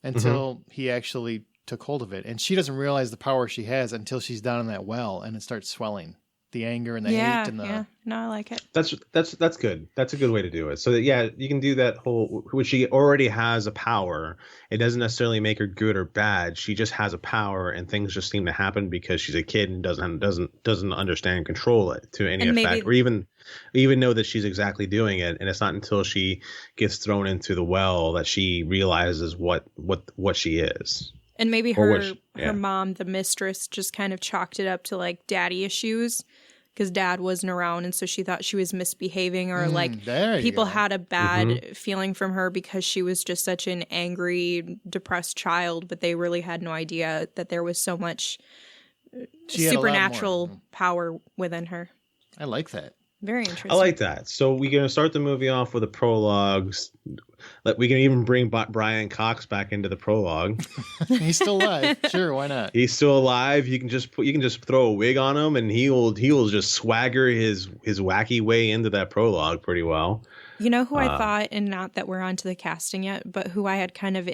until he actually took hold of it. And she doesn't realize the power she has until she's down in that well and it starts swelling. The anger and the hate and the... Yeah, no, I like it. That's good. That's a good way to do it. So that, you can do that whole, which she already has a power. It doesn't necessarily make her good or bad. She just has a power, and things just seem to happen because she's a kid and doesn't understand and control it to any effect, or even know that she's exactly doing it. And it's not until she gets thrown into the well that she realizes what she is. And maybe her mom, the mistress, just kind of chalked it up to like daddy issues because dad wasn't around. And so she thought she was misbehaving, or like people had a bad feeling from her because she was just such an angry, depressed child. But they really had no idea that there was so much supernatural power within her. I like that. Very interesting. I like that. So we're going to start the movie off with a prologue. We can even bring Brian Cox back into the prologue. He's still alive. Sure, why not? He's still alive. You can just throw a wig on him, and he will just swagger his wacky way into that prologue pretty well. You know who I thought, and not that we're onto the casting yet, but who I had kind of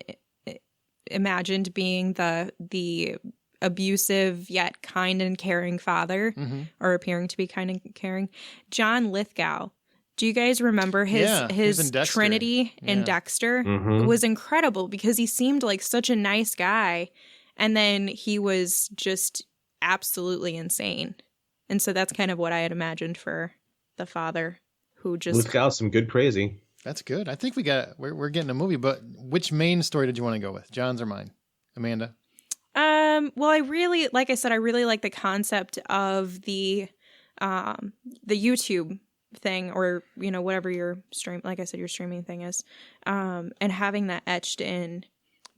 imagined being the abusive yet kind and caring father, or appearing to be kind and caring, John Lithgow, Do you guys remember his in Dexter. Trinity in Dexter? Mm-hmm. It was incredible because he seemed like such a nice guy, and then he was just absolutely insane. And so that's kind of what I had imagined for the father, who just Luke got some good crazy. That's good. I think we're getting a movie, but which main story did you want to go with? John's or mine? Amanda? Well, I really like the concept of the YouTube thing, or whatever your stream, like I said, your streaming thing is, and having that etched in.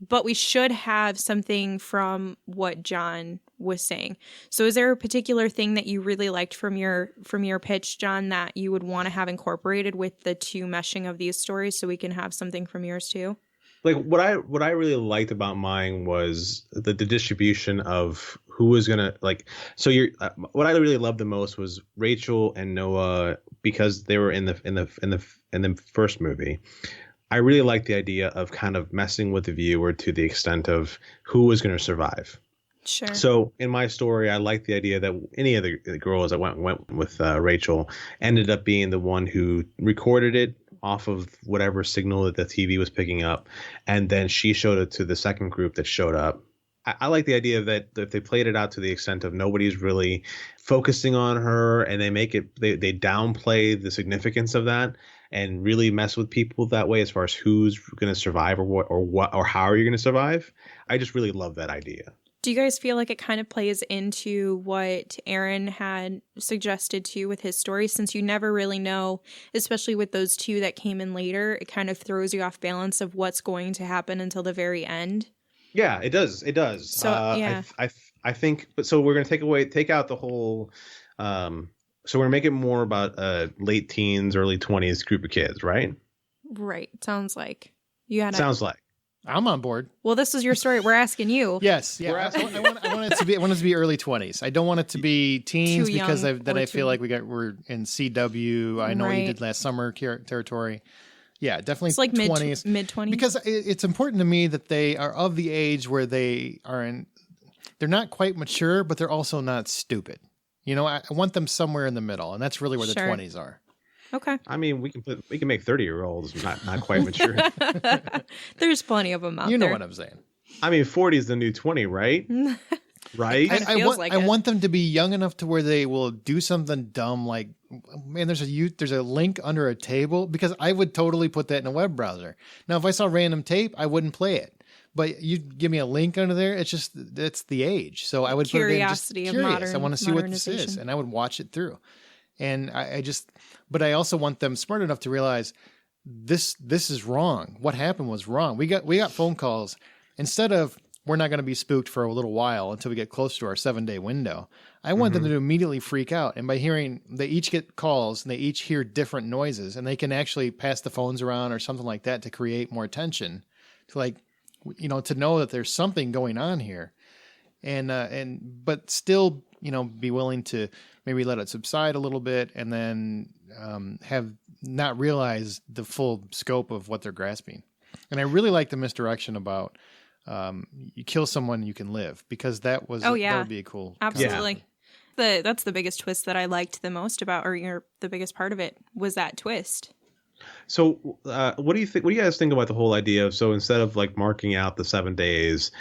But we should have something from what John was saying. So is there a particular thing that you really liked from your pitch, John, that you would want to have incorporated with the two meshing of these stories, so we can have something from yours too? Like what I really liked about mine was the distribution of who was gonna So what I really loved the most was Rachel and Noah, because they were in the first movie. I really liked the idea of kind of messing with the viewer to the extent of who was going to survive. Sure. So in my story, I liked the idea that any of the girls that went with Rachel ended up being the one who recorded it off of whatever signal that the TV was picking up, and then she showed it to the second group that showed up. I like the idea that if they played it out to the extent of nobody's really focusing on her, and they downplay the significance of that and really mess with people that way as far as who's going to survive or how are you going to survive. I just really love that idea. Do you guys feel like it kind of plays into what Aaron had suggested too with his story, since you never really know, especially with those two that came in later, it kind of throws you off balance of what's going to happen until the very end? Yeah, it does. It does. So, yeah. I think, but so we're going to take out the whole, so we're going to make it more about late teens, early 20s group of kids, right? Right. Sounds like. You had Sounds like. I'm on board. Well, this is your story. We're asking you. Yes. Yeah. I want it to be early 20s. I don't want it to be teens Too young because I or feel like we're in CW. I know what you did last summer territory. Yeah, definitely. It's like 20s. mid-20s. Because it's important to me that they are of the age where they're not quite mature, but they're also not stupid. I want them somewhere in the middle, and that's really where the 20s are. Okay. I mean, we can make 30-year-olds not quite mature. There's plenty of them out there. You know what I'm saying. I mean, 40 is the new 20, right? Right? I want them to be young enough to where they will do something dumb like, man, there's a link under a table, because I would totally put that in a web browser. Now, if I saw random tape, I wouldn't play it. But you give me a link under there, it's the age. So I would Curiosity put it in just curious. of I want to see what this is, and I would watch it through. And but I also want them smart enough to realize this is wrong. What happened was wrong. We got phone calls. Instead of, we're not going to be spooked for a little while until we get close to our 7-day window, I want them to immediately freak out. And by hearing, they each get calls and they each hear different noises, and they can actually pass the phones around or something like that to create more tension, to know that there's something going on here, but still, be willing to maybe let it subside a little bit, and then have not realized the full scope of what they're grasping. And I really like the misdirection about you kill someone, you can live, because that would be a cool. Absolutely. Yeah. That's the biggest twist that I liked the most about, or the biggest part of it was that twist. So what do you think? What do you guys think about the whole idea of, so instead of marking out the 7 days,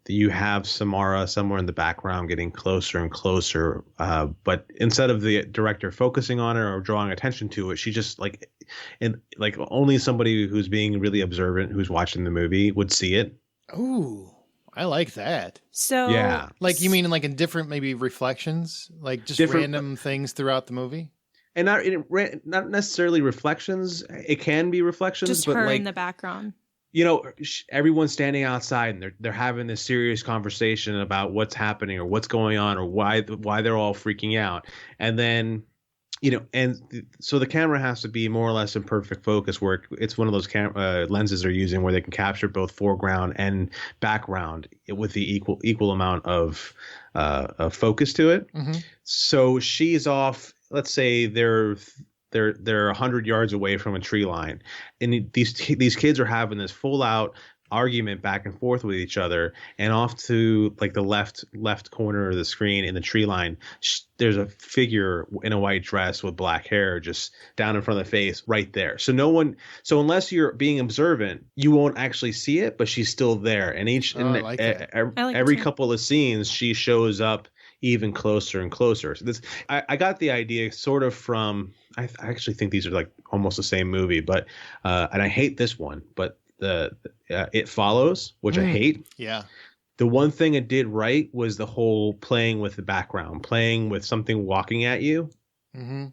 you have Samara somewhere in the background getting closer and closer, but instead of the director focusing on her or drawing attention to it, she just only somebody who's being really observant, who's watching the movie, would see it. Ooh, I like that. So yeah, you mean in different maybe reflections, just random things throughout the movie. And not necessarily reflections. It can be reflections, just but her in the background. Everyone's standing outside and they're having this serious conversation about what's happening or what's going on or why they're all freaking out. And then, so the camera has to be more or less in perfect focus, where it's one of those lenses they're using where they can capture both foreground and background with the equal amount of focus to it. Mm-hmm. So she's off. Let's say they're 100 yards away from a tree line, and these kids are having this full out argument back and forth with each other, and off to like the left corner of the screen in the tree line, there's a figure in a white dress with black hair just down in front of the face right there. So unless you're being observant, you won't actually see it, but she's still there. And every couple of scenes she shows up even closer and closer. So I got the idea sort of from, I actually think these are like almost the same movie, but and I hate this one, but It Follows, which I hate. Yeah. The one thing it did right was the whole playing with the background, playing with something walking at you. Mm-hmm.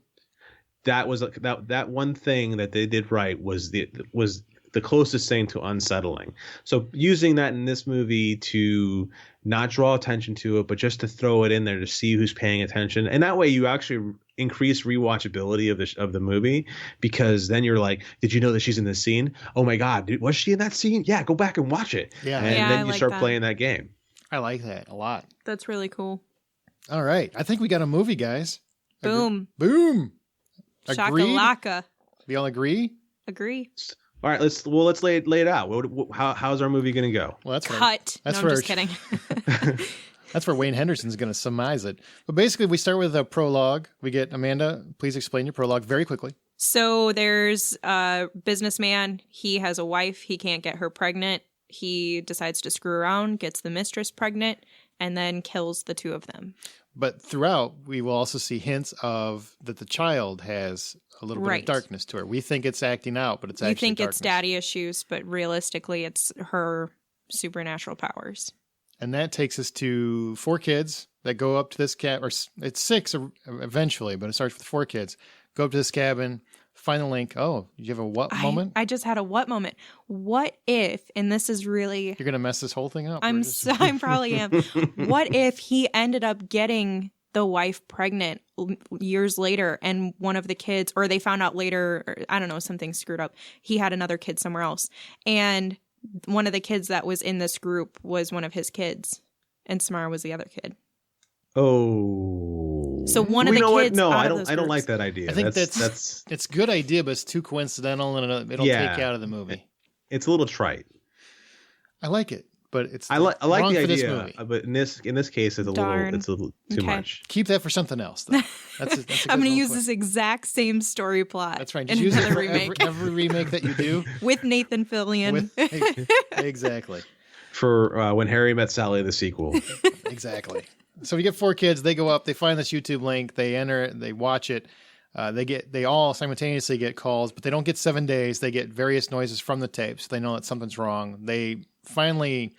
That was that one thing that they did right was the closest thing to unsettling. So using that in this movie to not draw attention to it, but just to throw it in there to see who's paying attention, and that way you actually increase rewatchability of the movie, because then you're like, did you know that she's in this scene? Oh my God, dude, was she in that scene? Yeah, go back and watch it. Yeah, and then you start playing that game. I like that a lot. That's really cool. All right, I think we got a movie, guys. Boom. Boom. Shakalaka. We all agree? Agree. All right, let's lay it out. How's our movie going to go? Well, that's cut. That's I'm just kidding. That's where Wayne Henderson's going to surmise it. But basically, we start with a prologue. We get Amanda. Please explain your prologue very quickly. So there's a businessman. He has a wife. He can't get her pregnant. He decides to screw around, gets the mistress pregnant, and then kills the two of them. But throughout, we will also see hints of that the child has a little bit of darkness to her. We think it's acting out, but it's actually You think darkness. It's daddy issues, but realistically, it's her supernatural powers. And that takes us to 4 kids that go up to this cabin, or it's 6 eventually, but it starts with 4 kids. Go up to this cabin, find the link. Oh, you have a what moment? I just had a what moment. What if, and this is really... You're going to mess this whole thing up. I probably am. What if he ended up getting the wife pregnant years later, and one of the kids, or they found out later, or, I don't know, something screwed up. He had another kid somewhere else. And one of the kids that was in this group was one of his kids, and Samara was the other kid. Oh. So one of the kids. No, I don't like that idea. I think that's it's a good idea, but it's too coincidental, and it'll take you out of the movie. It's a little trite. I like it, but it's I like wrong the for idea, this movie. but in this case, it's a little too much. Keep that for something else, though. That's a I'm going to use this exact same story plot. That's right. Just use it for every remake that you do with Nathan Fillion. Exactly. For When Harry Met Sally, the sequel. Exactly. So we get 4 kids. They go up. They find this YouTube link. They enter it. They watch it. They all simultaneously get calls, but they don't get 7 days. They get various noises from the tapes. They know that something's wrong. They finally,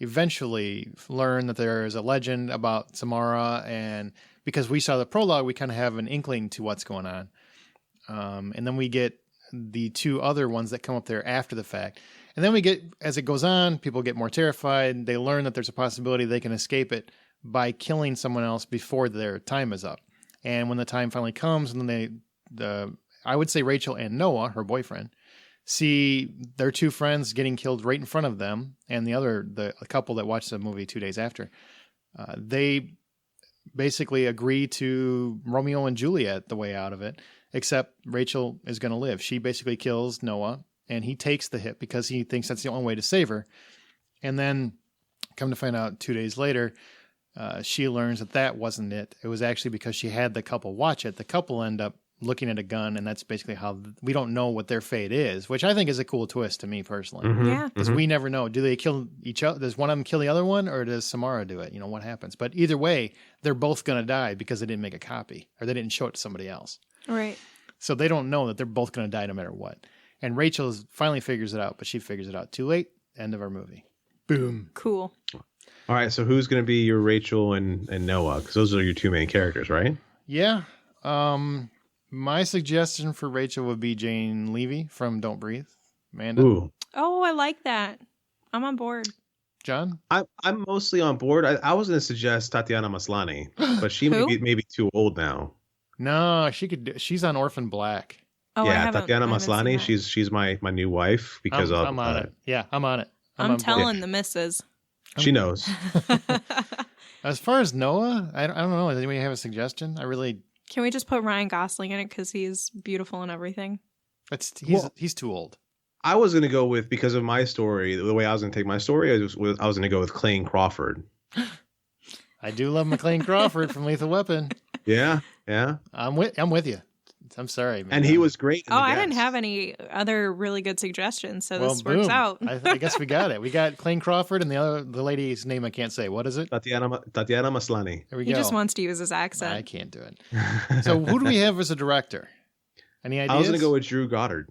eventually learn that there is a legend about Samara, and because we saw the prologue, we kind of have an inkling to what's going on. And then we get the 2 other ones that come up there after the fact. And then we get, as it goes on, people get more terrified. They learn that there's a possibility they can escape it by killing someone else before their time is up. And when the time finally comes, and then I would say Rachel and Noah, her boyfriend, see their 2 friends getting killed right in front of them, and the couple that watched the movie 2 days after, they basically agree to Romeo and Juliet the way out of it, except Rachel is going to live. She basically kills Noah, and he takes the hit because he thinks that's the only way to save her. And then come to find out 2 days later, she learns that wasn't it. It was actually because she had the couple watch it. The couple end up looking at a gun, and that's basically how we don't know what their fate is, which I think is a cool twist to me personally. Mm-hmm. Yeah. Because we never know. Do they kill each other? Does one of them kill the other one, or does Samara do it? You know, what happens? But either way, they're both going to die because they didn't make a copy, or they didn't show it to somebody else. Right. So they don't know that they're both going to die no matter what. And Rachel finally figures it out, but she figures it out too late. End of our movie. Boom. Cool. All right, so who's going to be your Rachel and Noah? Because those are your 2 main characters, right? Yeah. My suggestion for Rachel would be Jane Levy from Don't Breathe. Amanda? Ooh. Oh, I like that. I'm on board. John? I'm mostly on board. I was going to suggest Tatiana Maslany, but she may be too old now. No, she could. She's on Orphan Black. Oh, yeah, Tatiana Maslany. She's my new wife because I'm on it. Yeah, I'm on it. I'm telling the missus. She knows. As far as Noah, I don't know. Does anybody have a suggestion? Can we just put Ryan Gosling in it because he's beautiful and everything? He's too old. I was going to go with, because of my story, the way I was going to take my story, I was going to go with Clayne Crawford. I do love McLean Crawford from Lethal Weapon. Yeah. I'm with you. I'm sorry, man. And he was great. I didn't have any other really good suggestions, so this works out. I guess we got it. We got Clayne Crawford and the lady's name I can't say. What is it? Tatiana Maslany. There we He go. just wants to use his accent. I can't do it. So who do we have as a director? Any ideas? I was going to go with Drew Goddard.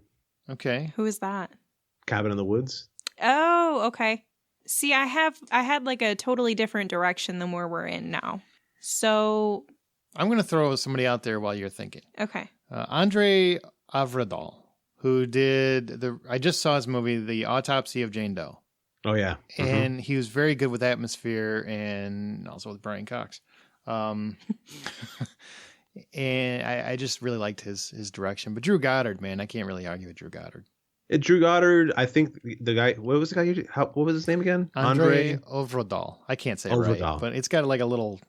Okay. Who is that? Cabin in the Woods. Oh, okay. See, I had like a totally different direction than where we're in now. So I'm going to throw somebody out there while you're thinking. Okay. Andre Avradal, who did I just saw his movie, The Autopsy of Jane Doe. Oh, yeah. And he was very good with atmosphere and also with Brian Cox. And I just really liked his direction. But Drew Goddard, man, I can't really argue with Drew Goddard. Drew Goddard, I think the guy, what was the guy? What was his name again? Andre Ovredal. I can't say it right, Ovredal. but it's got like a little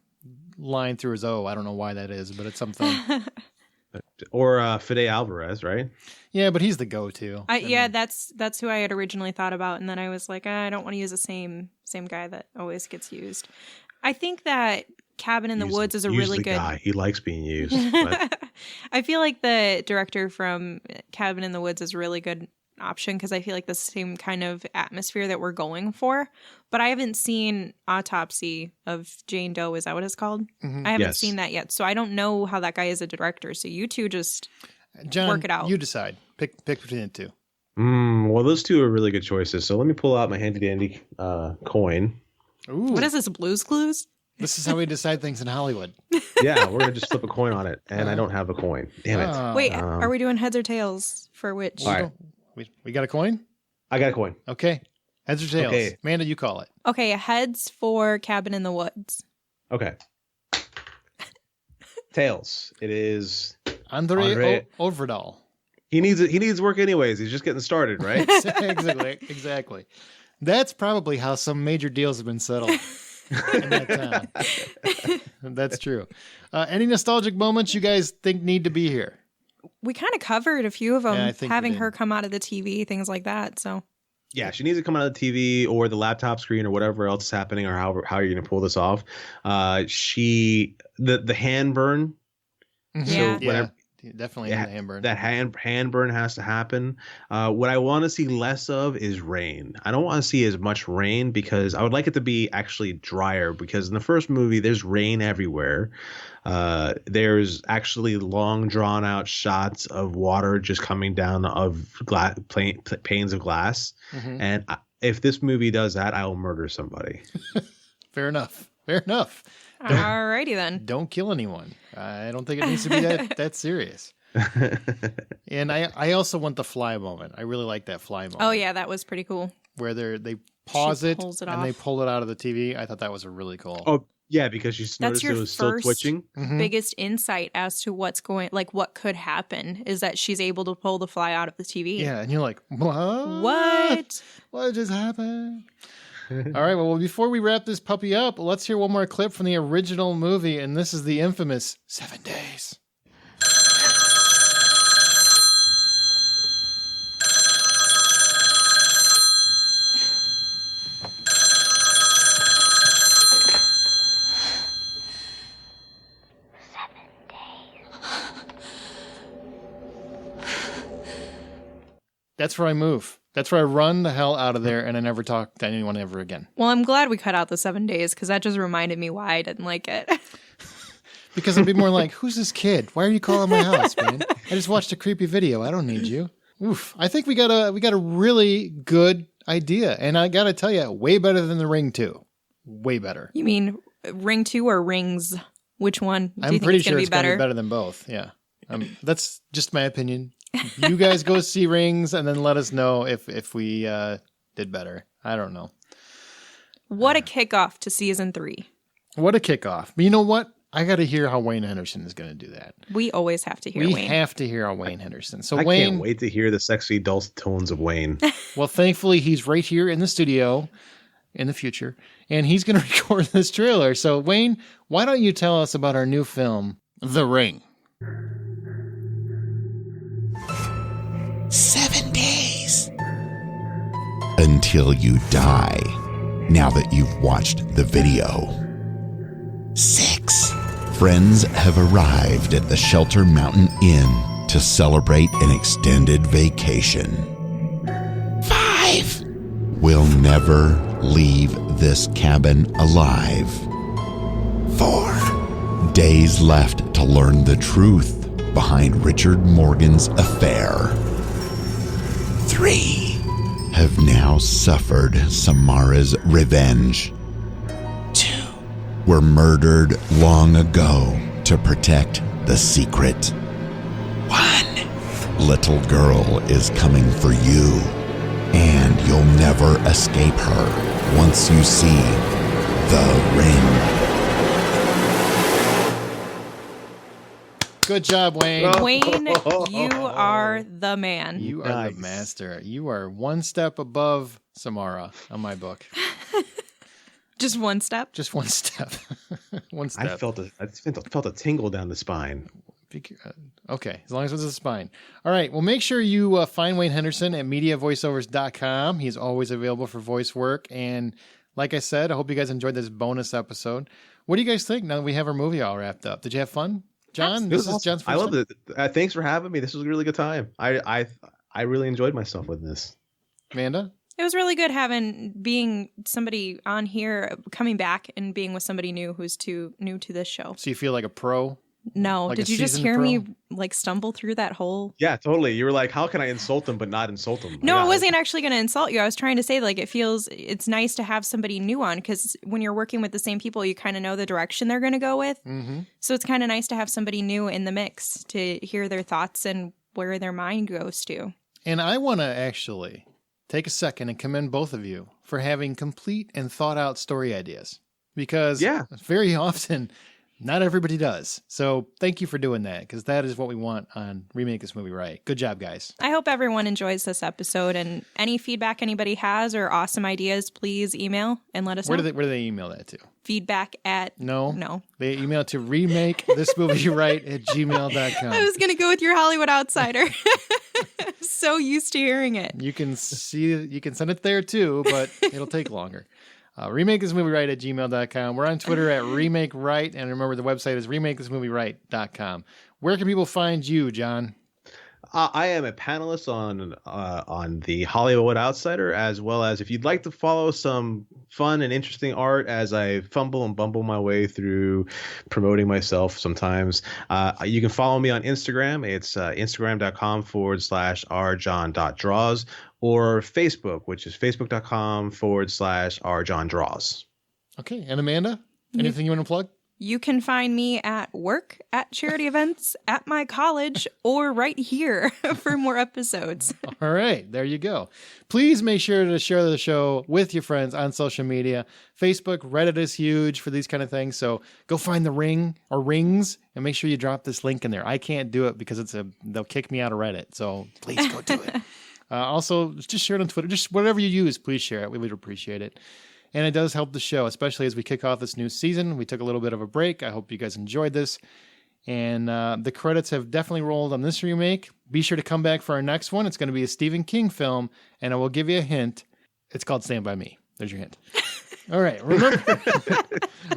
line through his O. I don't know why that is, but it's something. Or Fede Alvarez, right? Yeah, but he's the go-to. That's who I had originally thought about, and then I was like, I don't want to use the same guy that always gets used. I think that Cabin in the Woods is a really good guy. He likes being used. But... I feel like the director from Cabin in the Woods is a really good option because I feel like the same kind of atmosphere that we're going for. But I haven't seen Autopsy of Jane Doe. Is that what it's called? Mm-hmm. I haven't seen that yet, so I don't know how that guy is a director. So you two just work it out. You decide. Pick between the two. Well, those two are really good choices. So let me pull out my handy dandy coin. Ooh. What is this, Blue's Clues? This is how we decide things in Hollywood. Yeah, we're going to just flip a coin on it, and I don't have a coin. Damn it. Wait, are we doing heads or tails for which? All right. We got a coin? I got a coin. Okay. Heads or tails? Okay. Amanda, you call it. Okay, heads for Cabin in the Woods. Okay. Tails. It is Andre Ovredal. He needs work anyways. He's just getting started, right? Exactly. That's probably how some major deals have been settled in that town. That's true. Any nostalgic moments you guys think need to be here? We kind of covered a few of them, having her come out of the TV, things like that. So yeah, she needs to come out of the TV or the laptop screen or whatever else is happening, or how you're going to pull this off. The hand burn. Yeah. So whenever, definitely the hand burn. That hand burn has to happen. What I want to see less of is rain. I don't want to see as much rain because I would like it to be actually drier, because in the first movie there's rain everywhere. There's actually long drawn out shots of water just coming down of panes of glass. Mm-hmm. And if this movie does that, I will murder somebody. Fair enough. Alrighty then. Don't kill anyone. I don't think it needs to be that serious. And I also want the fly moment. I really like that fly moment. Oh yeah, that was pretty cool. Where they pause it and they pull it out of the TV. I thought that was really cool. Oh yeah, because she noticed it was still twitching. Biggest insight as to what could happen is that she's able to pull the fly out of the TV. Yeah, and you're like, what? What just happened? All right, well, before we wrap this puppy up, let's hear one more clip from the original movie, and this is the infamous 7 Days. That's where I move. That's where I run the hell out of there, and I never talk to anyone ever again. Well, I'm glad we cut out the 7 days, because that just reminded me why I didn't like it. Because I'd be more like, who's this kid? Why are you calling my house, man? I just watched a creepy video. I don't need you. Oof. I think we got a really good idea, and I got to tell you, way better than The Ring 2. Way better. You mean Ring 2 or Rings? Which one do you think pretty is sure going it's to be better? Going to be better than both, yeah. That's just my opinion. You guys go see Rings and then let us know if we did better. I don't know. What a kickoff to season 3. What a kickoff. But you know what? I got to hear how Wayne Henderson is going to do that. We always have to hear Wayne. We have to hear how Wayne Henderson. So I Wayne, can't wait to hear the sexy dulcet tones of Wayne. Well, thankfully, he's right here in the studio in the future, and he's going to record this trailer. So Wayne, why don't you tell us about our new film, The Ring? 7 days. until you die, now that you've watched the video. 6. Friends have arrived at the Shelter Mountain Inn to celebrate an extended vacation. 5. We'll never leave this cabin alive. 4. Days left to learn the truth behind Richard Morgan's affair. 3. Have now suffered Samara's revenge. 2. Were murdered long ago to protect the secret. 1. Little girl is coming for you, and you'll never escape her once you see the ring. Good job, Wayne. Wayne, you are the man. You are the master. You are one step above Samara on my book. Just one step? Just one step. One step. I felt a tingle down the spine. Okay, as long as it's a spine. All right, well, make sure you find Wayne Henderson at mediavoiceovers.com. He's always available for voice work. And like I said, I hope you guys enjoyed this bonus episode. What do you guys think now that we have our movie all wrapped up? Did you have fun? John, this is John's first I loved it. Thanks for having me. This was a really good time. I really enjoyed myself with this. Amanda? It was really good being somebody on here, coming back and being with somebody new who's too new to this show. So you feel like a pro? No. Like did you just hear me like stumble through that whole? Yeah, totally. You were like, how can I insult them but not insult them? No, I wasn't actually going to insult you. I was trying to say like it's nice to have somebody new on because when you're working with the same people, you kind of know the direction they're going to go with. Mm-hmm. So it's kind of nice to have somebody new in the mix to hear their thoughts and where their mind goes to. And I want to actually take a second and commend both of you for having complete and thought out story ideas because very often not everybody does. So thank you for doing that because that is what we want on Remake This Movie Right. Good job, guys. I hope everyone enjoys this episode and any feedback anybody has or awesome ideas, please email and let us know. Where do they email that to? Feedback at... No. They email it to remakethismovieright@gmail.com. I was going to go with your Hollywood Outsider. I'm so used to hearing it. You can send it there too, but it'll take longer. RemakeThisMovieRight@gmail.com. We're on Twitter at RemakeRight, and remember the website is RemakeThisMovieRight.com. Where can people find you, John? I am a panelist on the Hollywood Outsider, as well as if you'd like to follow some fun and interesting art as I fumble and bumble my way through promoting myself sometimes, you can follow me on Instagram. It's instagram.com/rjohn.draws or Facebook, which is facebook.com/rjohndraws. Okay. And Amanda, anything you want to plug? You can find me at work, at charity events, at my college, or right here for more episodes. All right, there you go. Please make sure to share the show with your friends on social media. Facebook, Reddit is huge for these kind of things. So go find the ring or rings and make sure you drop this link in there. I can't do it because they'll kick me out of Reddit. So please go do it. Also, just share it on Twitter. Just whatever you use, please share it. We would appreciate it. And it does help the show, especially as we kick off this new season. We took a little bit of a break. I hope you guys enjoyed this. And the credits have definitely rolled on this remake. Be sure to come back for our next one. It's going to be a Stephen King film. And I will give you a hint. It's called Stand By Me. There's your hint. All right.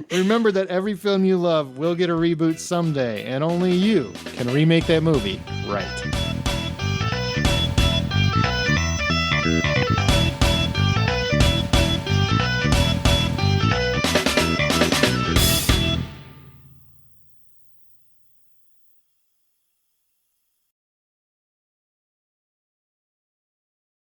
Remember that every film you love will get a reboot someday. And only you can remake that movie right.